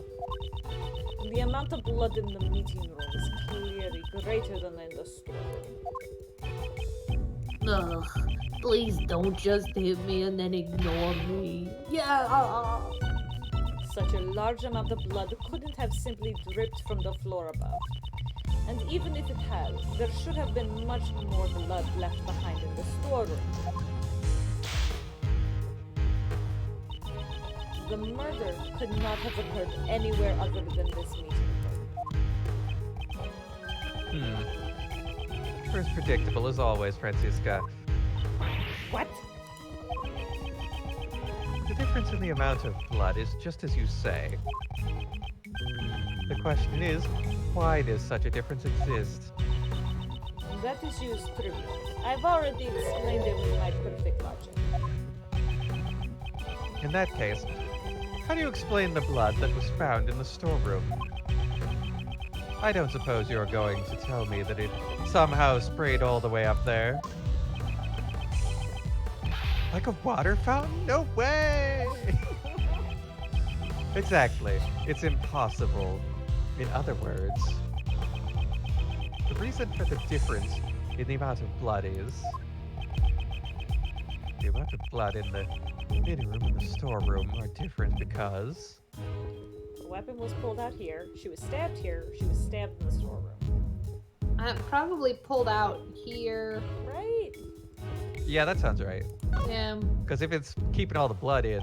The amount of blood in the meeting room is clearly greater than in the storeroom. Ugh, please don't just hit me and then ignore me. Yeah! Such a large amount of blood couldn't have simply dripped from the floor above. And even if it had, there should have been much more blood left behind in the storeroom. the murder could not have occurred anywhere other than this meeting room. First predictable as always, Francisca. What? The difference in the amount of blood is just as you say. The question is, why does such a difference exist? That issue is trivial. I've already explained it with my perfect logic. In that case, how do you explain the blood that was found in the storeroom? I don't suppose you're going to tell me that it somehow sprayed all the way up there? Like a water fountain? No way! Exactly. It's impossible. In other words, the reason for the difference in the amount of blood is the amount of blood in the meeting room and the storeroom are different because The weapon was pulled out here. She was stabbed here. She was stabbed in the storeroom. Probably pulled out here. Right? yeah, that sounds right. Yeah. Because if it's keeping all the blood in,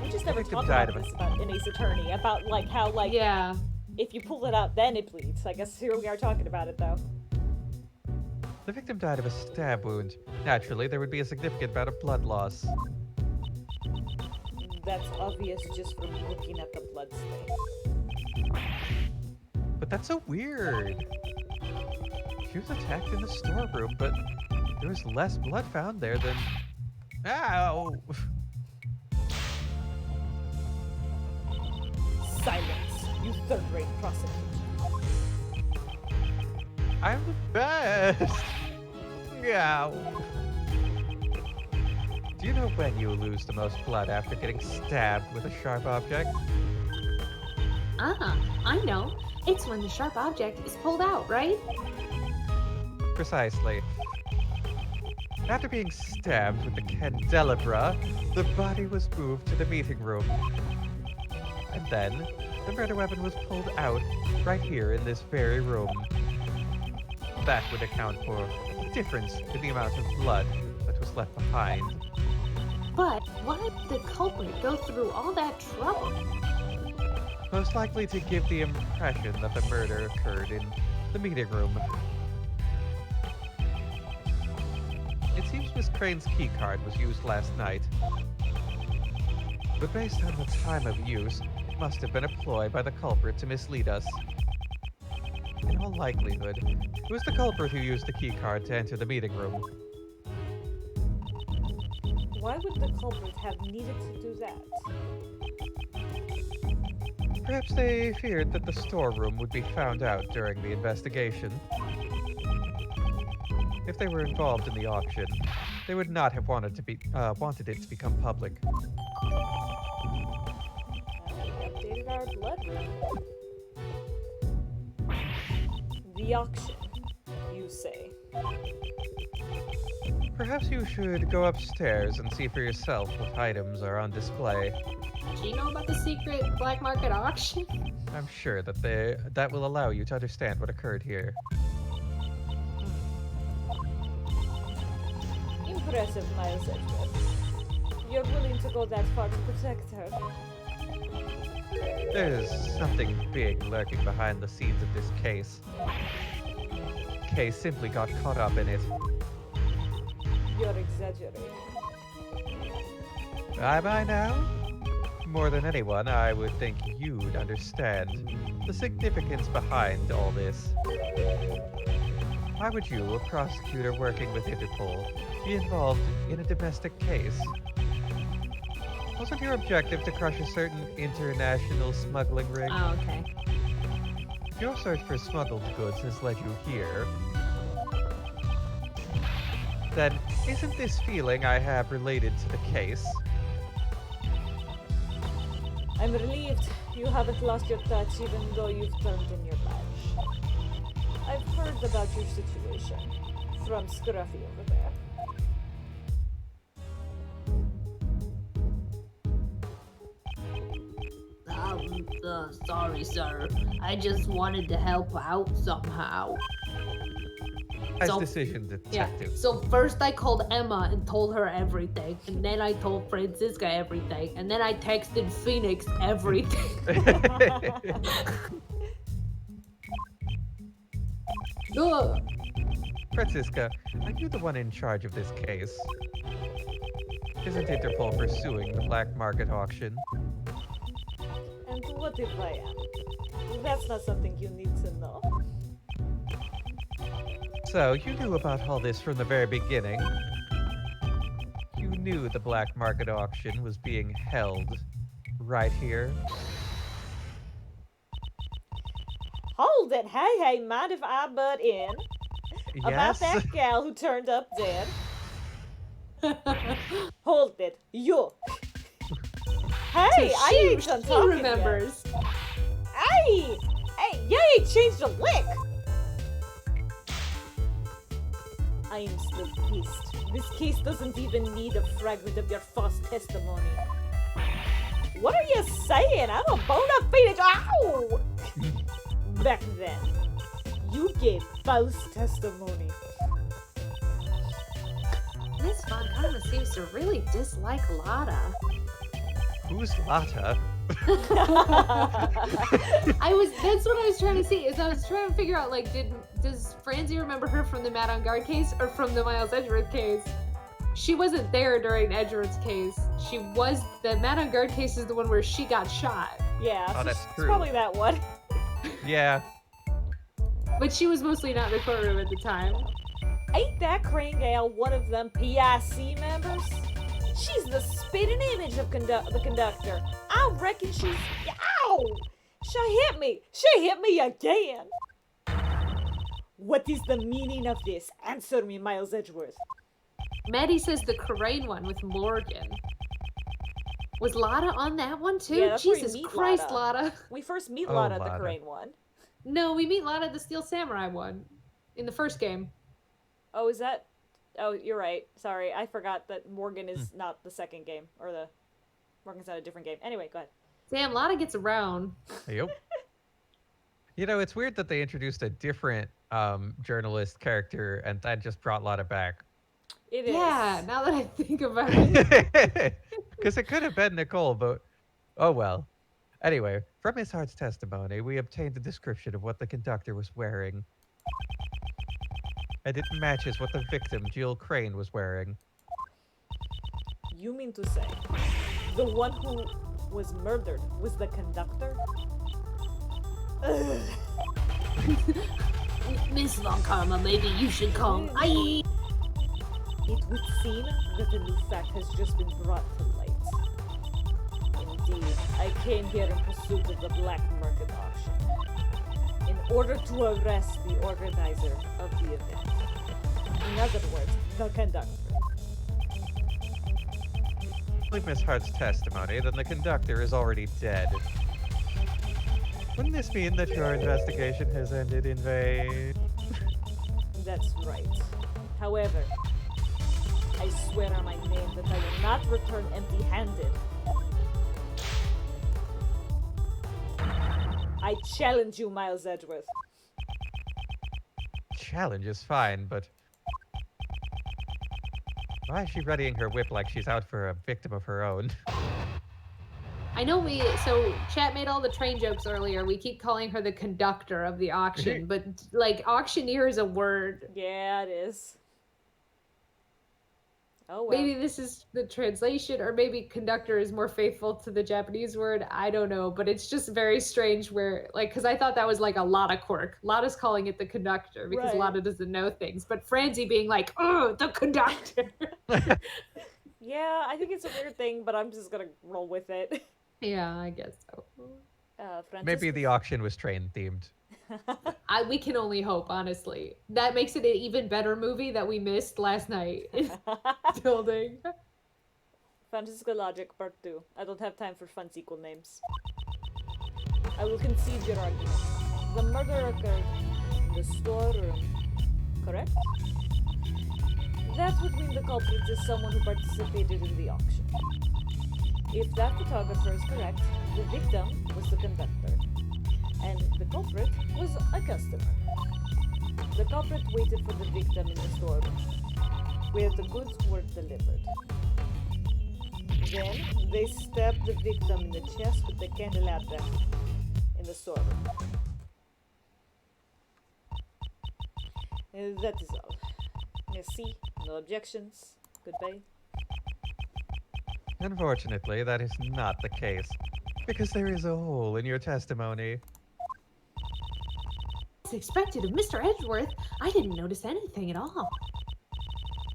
We just never victim talked died about of this about in Ace Attorney. About like how like Yeah. if you pull it out then it bleeds. I guess here we are talking about it though. the victim died of a stab wound. Naturally, there would be a significant amount of blood loss. That's obvious just from looking at the blood stain. But that's so weird. She was attacked in the storeroom, but there was less blood found there than. Ow! Silence, you third-rate prosecutor. I'm the best! Ow! Do you know when you lose the most blood after getting stabbed with a sharp object? I know. It's when the sharp object is pulled out, right? Precisely. After being stabbed with the candelabra, the body was moved to the meeting room. And then, the murder weapon was pulled out right here in this very room. That would account for the difference in the amount of blood that was left behind. But why did the culprit go through all that trouble? Most likely to give the impression that the murder occurred in the meeting room. It seems Miss Crane's keycard was used last night. But based on the time of use, it must have been a ploy by the culprit to mislead us. In all likelihood, it was the culprit who used the keycard to enter the meeting room. Why would the culprit have needed to do that? Perhaps they feared that the storeroom would be found out during the investigation. If they were involved in the auction, they would not have wanted it to become public. We updated our blood room. The auction, you say. Perhaps you should go upstairs and see for yourself what items are on display. Do you know about the secret black market auction? I'm sure that that will allow you to understand what occurred here. Impressive, Miles Edgeworth. You're willing to go that far to protect her. There's something big lurking behind the scenes of this case. Kay simply got caught up in it. You're exaggerating. Am I now? More than anyone, I would think you'd understand the significance behind all this. Why would you, a prosecutor working with Interpol, be involved in a domestic case? Wasn't your objective to crush a certain international smuggling ring? Oh, okay. If your search for smuggled goods has led you here, then isn't this feeling I have related to the case? I'm relieved you haven't lost your touch even though you've turned in your badge. I've heard about your situation from Scruffy over there. Sorry, sir. I just wanted to help out somehow. Wise decision, detective. So first I called Emma and told her everything, and then I told Francisca everything, and then I texted Phoenix everything. Ugh. Francisca, are you the one in charge of this case? Isn't Interpol pursuing the black market auction? And what if I am? That's not something you need to know. So, you knew about all this from the very beginning. You knew the black market auction was being held right here. Hold it! Hey, mind if I butt in? About Yes? that gal who turned up dead. Hold it, you. Hey, I ain't done She talking remembers. yet. Hey, you ain't changed a lick. I am still pissed. This case doesn't even need a fragment of your false testimony. What are you saying? I'm a bona fide. Ow! Back then, you gave false testimony. Miss Fontana seems to really dislike Lotta. Who's Lotta? That's what I was trying to see, is I was trying to figure out, like, does Francie remember her from the Matt on Guard case or from the Miles Edgeworth case? She wasn't there during Edgeworth's case. The Matt on Guard case is the one where she got shot. Yeah, Oh, that's it's true. probably that one. Yeah. But she was mostly not in the courtroom at the time. Ain't that Crane gal one of them PIC members? She's the spitting image of the conductor. I reckon she's... Ow! She hit me! She hit me again! What is the meaning of this? Answer me, Miles Edgeworth. Maddie says the Crane one with Morgan. Was Lotta on that one too? Yeah, that's where we Jesus meet Christ, Lotta. Lotta. We first meet Oh, Lotta, the Lotta. Crane one. No, we meet Lotta the Steel Samurai one in the first game. Oh, is that... Oh, you're right. Sorry, I forgot that Morgan is not the second game. Or the... Morgan's not a different game. Anyway, go ahead. Damn, Lotta gets around. Yep. You know, it's weird that they introduced a different journalist character and that just brought Lotta back. It is. Yeah, now that I think about it. Because it could have been Nicole, but oh well. Anyway, from Miss Hart's testimony, we obtained a description of what the conductor was wearing. And it matches what the victim, Jill Crane, was wearing. You mean to say the one who was murdered was the conductor? Ugh. Miss Von Karma, maybe you should come. Aye. It would seem that a new fact has just been brought to light. Indeed, I came here in pursuit of the black market auction, in order to arrest the organizer of the event. In other words, the conductor. Like Miss Hart's testimony, then the conductor is already dead. Wouldn't this mean that your investigation has ended in vain? That's right. However, I swear on my name that I will not return empty-handed. I challenge you, Miles Edgeworth. Challenge is fine, but why is she readying her whip like she's out for a victim of her own? I know so chat made all the train jokes earlier. We keep calling her the conductor of the auction, but like auctioneer is a word. Yeah, it is. Oh well. Maybe this is the translation, or maybe conductor is more faithful to the Japanese word. I don't know, but it's just very strange where, like, because I thought that was like a Lotta quirk. Lotta's calling it the conductor because Right. Lotta doesn't know things, but Francie being like, oh, the conductor. Yeah, I think it's a weird thing, but I'm just gonna roll with it. Yeah, I guess so. Maybe the auction was train themed. We can only hope, honestly. That makes it an even better movie that we missed last night. Building. Francisco Logic Part 2. I don't have time for fun sequel names. I will concede your argument. The murder occurred in the storeroom, correct? That would mean the culprit is someone who participated in the auction. If that photographer is correct, the victim was the conductor, and the culprit was a customer. The culprit waited for the victim in the storeroom, where the goods were delivered. Then, they stabbed the victim in the chest with the candelabra in the storeroom. That is all. Merci. No objections. Goodbye. Unfortunately, that is not the case, because there is a hole in your testimony. As expected of Mr. Edgeworth, I didn't notice anything at all.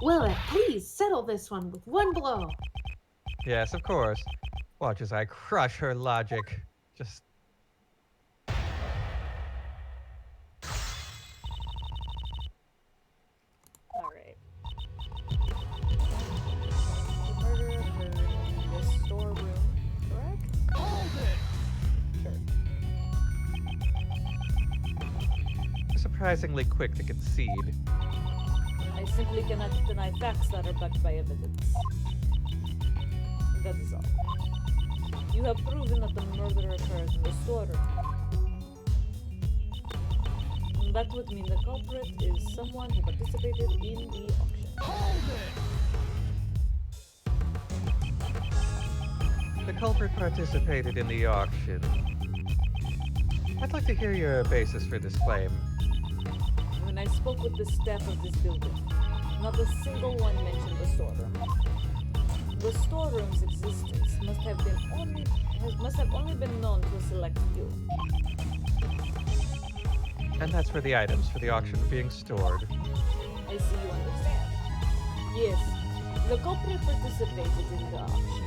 Well, then, please settle this one with one blow. Yes, of course. Watch as I crush her logic. Just... Alright. The murder occurred in the storeroom, correct? Sure. surprisingly quick to concede. I simply cannot deny facts that are backed by evidence. That is all. You have proven that the murder occurred in the storeroom. That would mean the culprit is someone who participated in the auction. The culprit participated in the auction. I'd like to hear your basis for this claim. When I spoke with the staff of this building, not a single one mentioned the storeroom. The storeroom's existence must have only been known to a select few. And that's where the items for the auction are being stored. I see you understand. Yes, the culprit participated in the auction.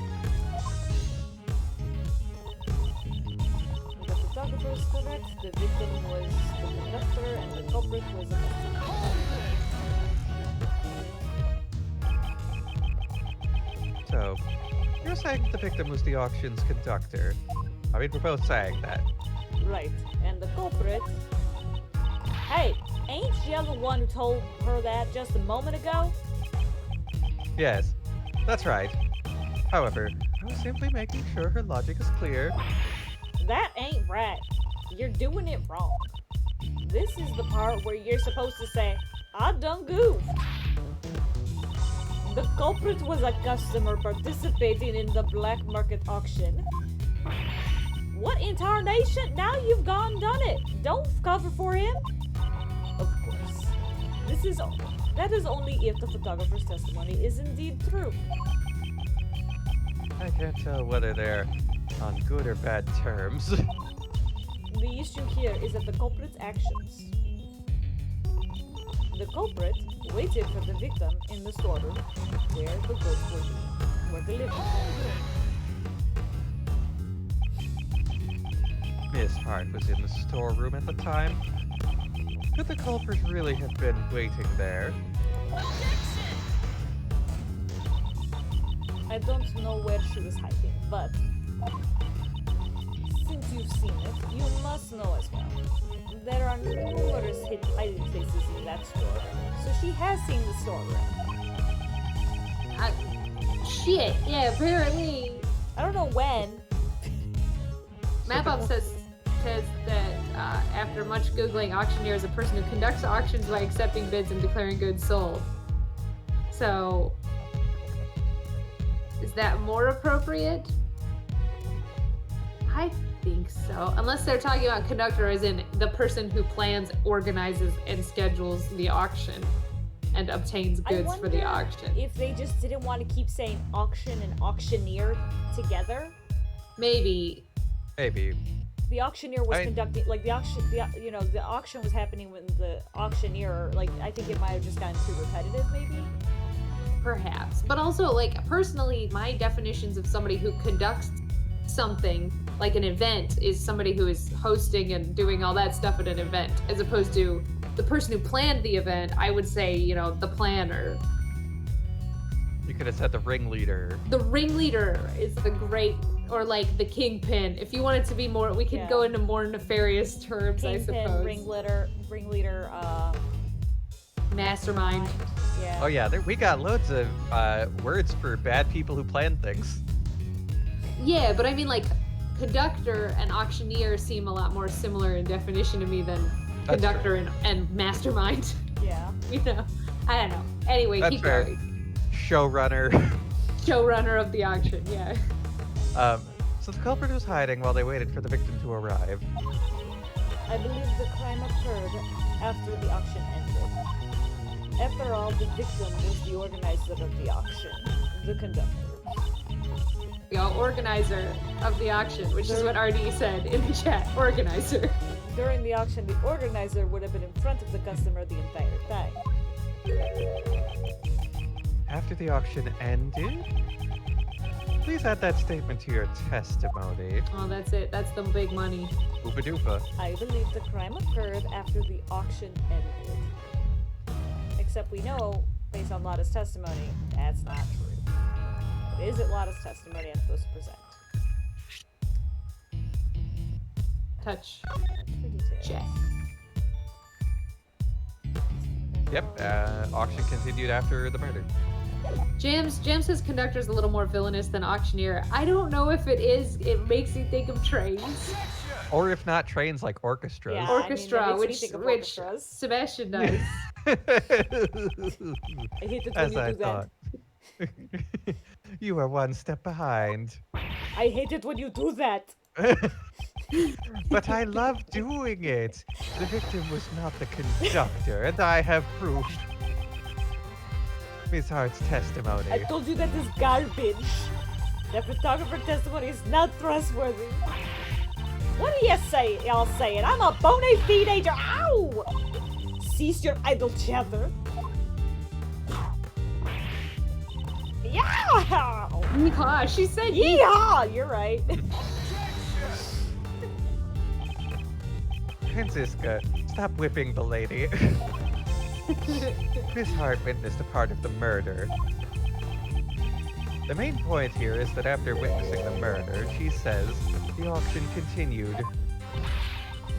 The photographer is correct. The victim was the conductor and the culprit was a victim. So, you're saying the victim was the auction's conductor. I mean, we're both saying that. Right, and the culprit... Hey, ain't you the one who told her that just a moment ago? Yes, that's right. However, I was simply making sure her logic is clear. That ain't right. You're doing it wrong. This is the part where you're supposed to say, I done goofed. The culprit was a customer participating in the black market auction. What in tarnation? Now you've gone done it. Don't cover for him. Of course. That is only if the photographer's testimony is indeed true. I can't tell whether they're on good or bad terms. The issue here is that the culprit's actions. The culprit waited for the victim in the storeroom where the goods were delivered. Miss Hart was in the storeroom at the time. Could the culprit really have been waiting there? I don't know where she was hiding, but since you've seen it, you must know as well. There are numerous hidden hiding places in that store, so she has seen the storeroom. Shit, yeah, apparently. I don't know when. MapUp says that after much Googling, auctioneer is a person who conducts auctions by accepting bids and declaring goods sold. So, is that more appropriate? I think so. Unless they're talking about conductor as in the person who plans, organizes, and schedules the auction and obtains goods for the auction. If they just didn't want to keep saying auction and auctioneer together. Maybe. The auctioneer was conducting, like, the auction was happening when the auctioneer, like, I think it might have just gotten too repetitive, maybe? Perhaps. But also, like, personally, my definitions of somebody who conducts something, like an event, is somebody who is hosting and doing all that stuff at an event, as opposed to the person who planned the event. I would say, the planner. You could have said the ringleader. The ringleader is the great... Or like the kingpin. If you want it to be more, we could go into more nefarious terms, Kingpin, I suppose. ringleader, mastermind. Yeah. Oh yeah, we got loads of words for bad people who plan things. Yeah, but I mean, like, conductor and auctioneer seem a lot more similar in definition to me than conductor and mastermind. Yeah. You know, I don't know. Anyway, That's keep fair. going. Showrunner. Showrunner of the auction, yeah. So the culprit was hiding while they waited for the victim to arrive. I believe the crime occurred after the auction ended. After all, the victim was the organizer of the auction, the conductor. The organizer of the auction, which is what RD said in the chat. Organizer. During the auction, the organizer would have been in front of the customer the entire time. After the auction ended? Please add that statement to your testimony. Oh, that's it. That's the big money. Oopa doopa. I believe the crime occurred after the auction ended. Except we know, based on Lotta's testimony, that's not true. But is it Lotta's testimony I'm supposed to present? Touch. Pretty Check. Yep, auction continued after the murder. Jam says conductor's a little more villainous than auctioneer. I don't know if it is. It makes me think of trains. Or if not, trains like orchestras. Yeah. Orchestra, I mean, that makes me think of which orchestras. Sebastian does. I hate it when As you I do that. thought. You are one step behind. I hate it when you do that. But I love doing it. The victim was not the conductor, and I have proof. Miss Hart's testimony. I told you that is garbage. That photographer testimony is not trustworthy. What are y'all saying? I'm a bona fide agent. Ow! Cease your idle chatter. Yeah! Yeehaw, she said Yeehaw! You're right. Francisca, stop whipping the lady. Miss Hart witnessed a part of the murder. The main point here is that after witnessing the murder, she says the auction continued.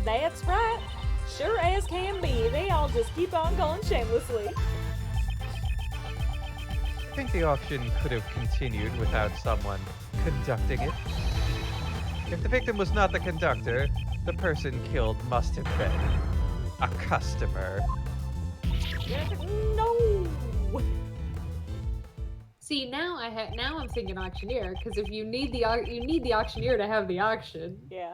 That's right. Sure as can be. They all just keep on going shamelessly. I think the auction could have continued without someone conducting it. If the victim was not the conductor, the person killed must have been a customer. No. See, now I'm thinking auctioneer, because if you need the auctioneer to have the auction. Yeah.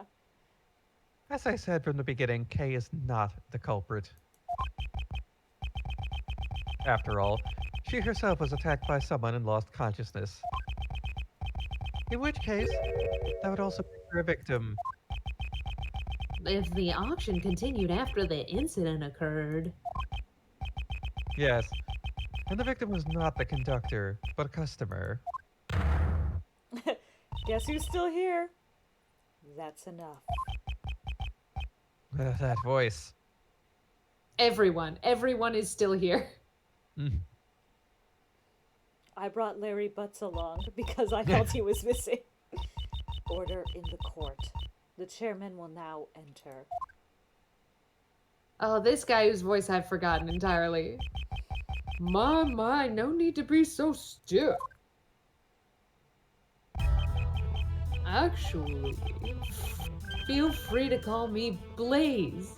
As I said from the beginning, Kay is not the culprit. After all, she herself was attacked by someone and lost consciousness. In which case, that would also make her a victim. If the auction continued after the incident occurred. Yes, and the victim was not the conductor, but a customer. Guess who's still here? That's enough. That voice. Everyone is still here. Mm. I brought Larry Butts along because I felt he was missing. Order in the court. The chairman will now enter. Oh, this guy whose voice I've forgotten entirely. My, no need to be so stiff. Actually, feel free to call me Blaze.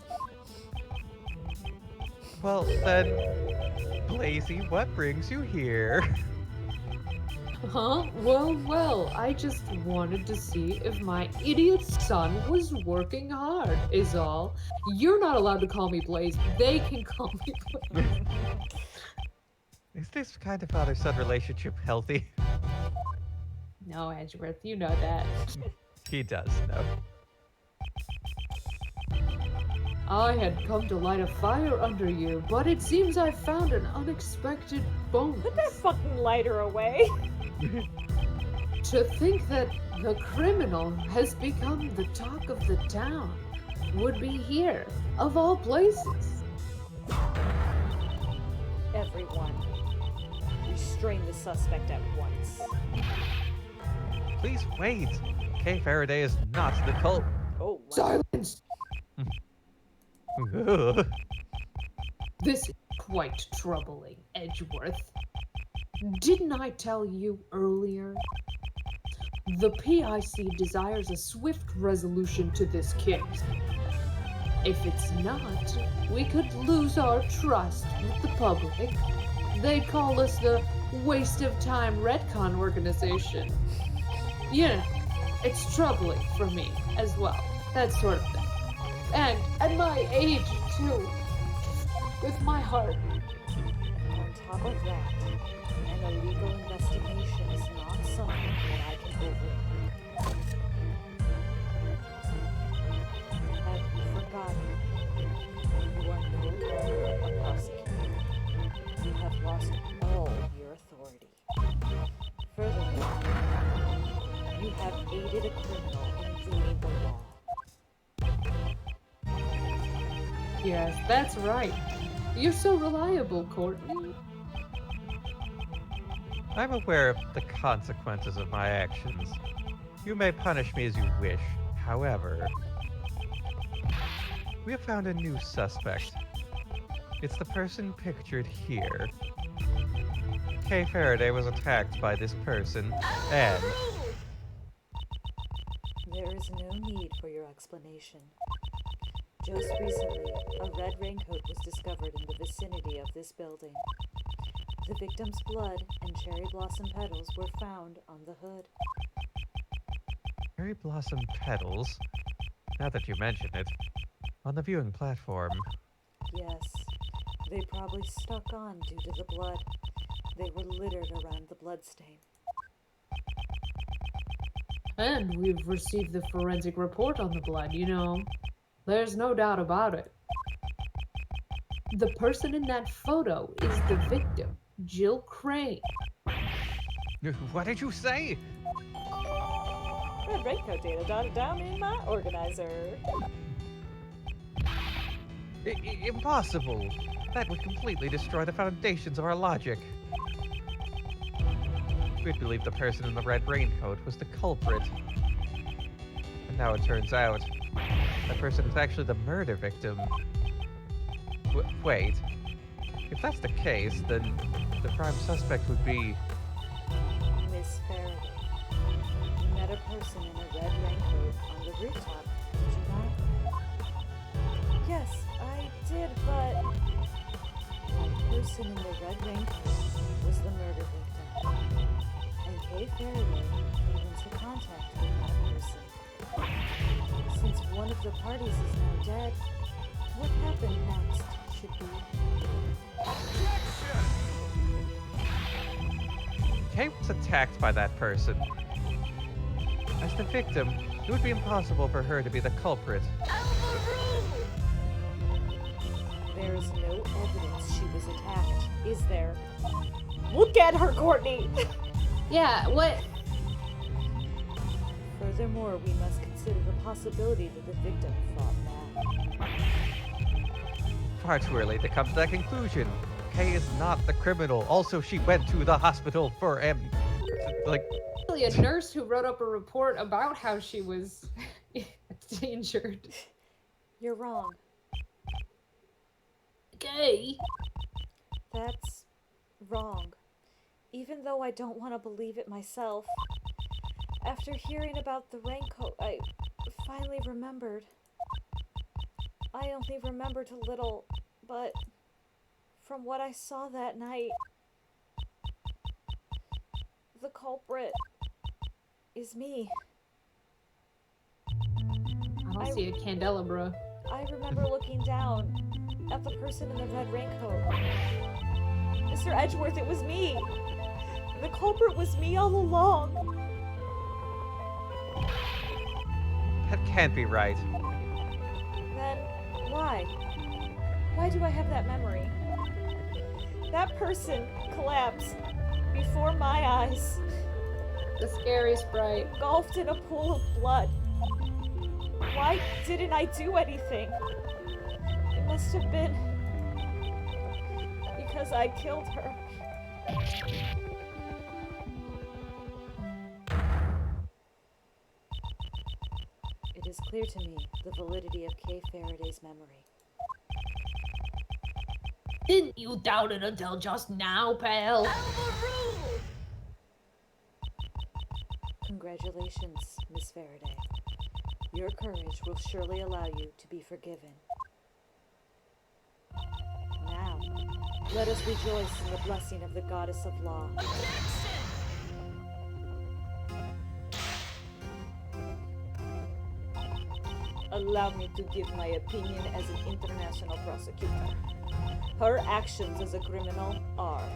Well, then, Blazy, what brings you here? Huh? Well, I just wanted to see if my idiot son was working hard, is all. You're not allowed to call me Blaze. They can call me Blaze. Is this kind of father-son relationship healthy? No, Edgeworth, you know that. He does, no. I had come to light a fire under you, but it seems I found an unexpected bonus. Put that fucking lighter away. To think that the criminal has become the talk of the town would be here, of all places. Everyone, restrain the suspect at once. Please wait. Kay Faraday is not the cult. Oh, wow. Silence! Ugh. This is quite troubling, Edgeworth. Didn't I tell you earlier? The PIC desires a swift resolution to this case. If it's not, we could lose our trust with the public. They'd call us the waste of time retcon organization. You know, it's troubling for me as well. That sort of thing. And at my age, too. With my heart. On top of that, an illegal investigation is not something that I can overlook. Have you forgotten? You are no longer a prosecutor. You have lost all your authority. Furthermore, you have aided a criminal in evading the law. Yes, that's right. You're so reliable, Courtney. I'm aware of the consequences of my actions. You may punish me as you wish. However, we have found a new suspect. It's the person pictured here. Kay Faraday was attacked by this person, and There is no need for your explanation. Just recently, a red raincoat was discovered in the vicinity of this building. The victim's blood and cherry blossom petals were found on the hood. cherry blossom petals, now that you mention it, on the viewing platform. Yes, they probably stuck on due to the blood. They were littered around the bloodstain. And we've received the forensic report on the blood, you know. There's no doubt about it. The person in that photo is the victim, Jill Crane. What did you say? Red raincoat data jotted down in my organizer. Impossible! That would completely destroy the foundations of our logic. We'd believe the person in the red raincoat was the culprit. And now it turns out, that person is actually the murder victim. Wait. If that's the case, then the prime suspect would be... Miss Faraday. You met a person in a red raincoat on the rooftop, did you not? Yes, I did, but... The person in the red raincoat was the murder victim. And Kay Faraday came into contact with that person. Since one of the parties is now dead, what happened next should be... Kay was attacked by that person. As the victim, it would be impossible for her to be the culprit. There is no evidence she was attacked, is there? Look at her, Courtney! Yeah, what? Furthermore, we must consider the possibility that the victim fought back. Far too early to come to that conclusion. Kay is not the criminal. Also, she went to the hospital for like... Really, a nurse who wrote up a report about how she was injured. You're wrong. Okay. That's wrong. Even though I don't want to believe it myself. After hearing about the raincoat, I finally remembered. I only remembered a little, but from what I saw that night, the culprit is me. I don't see a candelabra. I remember looking down at the person in the red raincoat. Mr. Edgeworth, it was me. The culprit was me all along. That can't be right. Then why? Why do I have that memory? That person collapsed before my eyes, The scary sprite. engulfed in a pool of blood. Why didn't I do anything? It must have been because I killed her. It is clear to me the validity of Kay Faraday's memory. Didn't you doubt it until just now, pal? Congratulations, Miss Faraday. Your courage will surely allow you to be forgiven. Let us rejoice in the blessing of the goddess of law. Allow me to give my opinion as an international prosecutor. Her actions as a criminal are...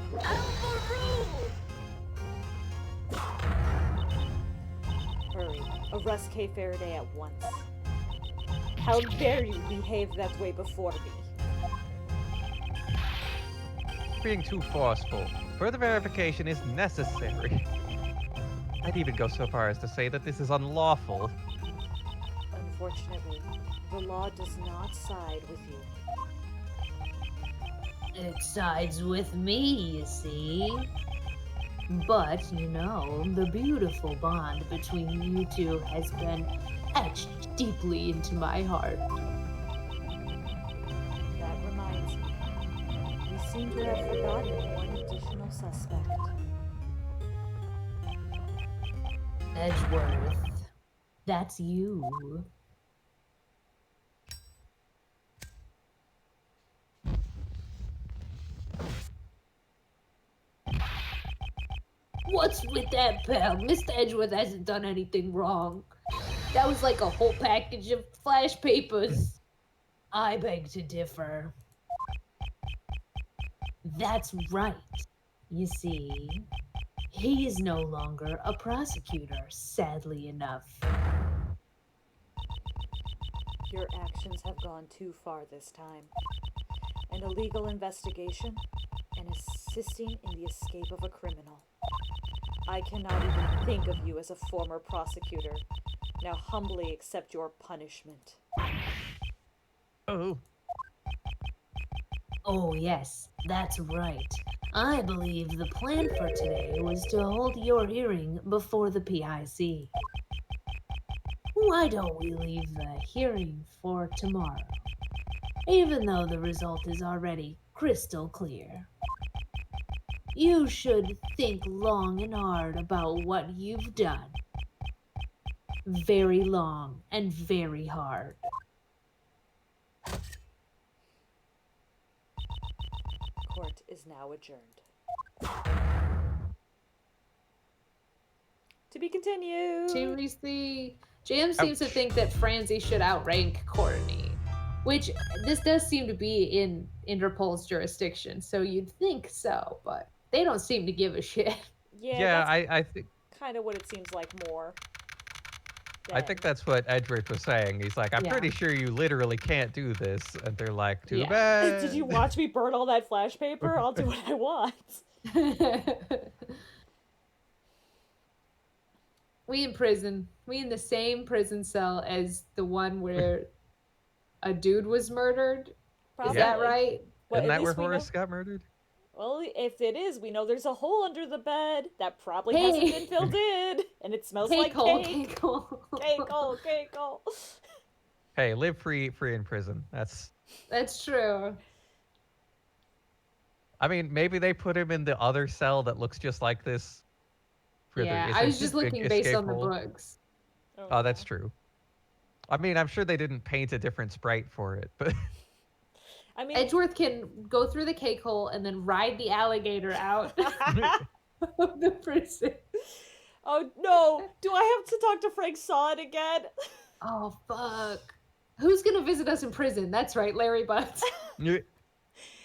Hurry, arrest Kay Faraday at once. How dare you behave that way before me? Being too forceful. Further verification is necessary. I'd even go so far as to say that this is unlawful. Unfortunately, the law does not side with you. It sides with me, you see. But, the beautiful bond between you two has been etched deeply into my heart. That reminds me. We seem to have forgotten one additional suspect. Edgeworth, that's you. What's with that, pal? Mr. Edgeworth hasn't done anything wrong. That was like a whole package of flash papers. I beg to differ. That's right. You see, he is no longer a prosecutor, sadly enough. Your actions have gone too far this time. An illegal investigation and assisting in the escape of a criminal. I cannot even think of you as a former prosecutor. Now humbly accept your punishment. Oh. Oh, yes, that's right. I believe the plan for today was to hold your hearing before the PIC. Why don't we leave the hearing for tomorrow? Even though the result is already crystal clear. You should think long and hard about what you've done. Very long and very hard. Court is now adjourned. To be continued. Seriously, Jam seems to think that Franzi should outrank Courtney, which this does seem to be in Interpol's jurisdiction, so you'd think so, but they don't seem to give a shit. Yeah, that's I think kind of what it seems like more. I think that's what Edgeworth was saying. He's like, I'm Yeah. pretty sure you literally can't do this. And they're like, too Yeah. bad. Did you watch me burn all that flash paper? I'll do what I want. We in prison. We in the same prison cell as the one where a dude was murdered. Probably. Is that right? Well, Isn't at that where least we know- Horace got murdered? Well, if it is, we know there's a hole under the bed that probably Hey. hasn't been filled in, and it smells like cake. Cake. Cake. Hey, live free in prison. That's true. I mean, maybe they put him in the other cell that looks just like this. Yeah, I was just looking based on the books. Oh, that's true. I mean, I'm sure they didn't paint a different sprite for it, but I mean, Edgeworth can go through the cake hole and then ride the alligator out of the prison. Oh no! Do I have to talk to Frank Sod again? Oh fuck! Who's gonna visit us in prison? That's right, Larry Butts.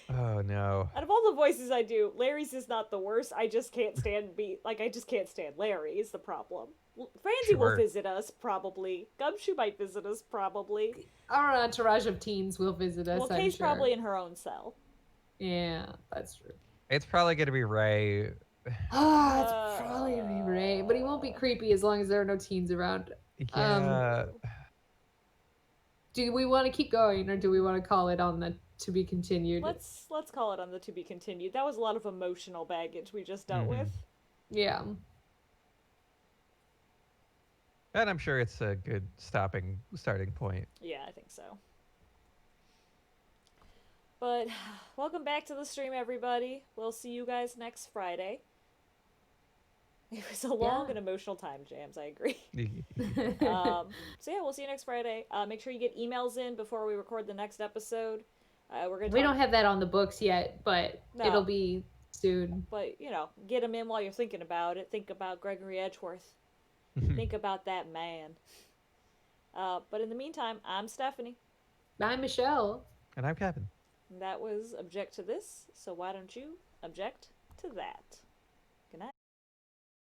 Oh no! Out of all the voices I do, Larry's is not the worst. I just can't stand I just can't stand Larry is the problem. Franzi will visit us probably. Gumshoe might visit us probably. Our entourage of teens will visit us. Well, Kay's probably in her own cell. Yeah, that's true. It's probably gonna be Ray. It's probably gonna be Ray, but he won't be creepy as long as there are no teens around. Yeah. Do we want to keep going, or do we want to call it on the to be continued? Let's call it on the to be continued. That was a lot of emotional baggage we just dealt with. Yeah. And I'm sure it's a good starting point. Yeah, I think so. But welcome back to the stream, everybody. We'll see you guys next Friday. It was a long and emotional time, Jams. I agree. So yeah, we'll see you next Friday. Make sure you get emails in before we record the next episode. We're gonna We talk. don't have that on the books yet, but it'll No, be soon. but get them in while you're thinking about it. Think about Gregory Edgeworth. Think about that man. But in the meantime, I'm Stephanie. Bye, Michelle. And I'm Kevin. And that was Object to This, so why don't you object to that? Good night.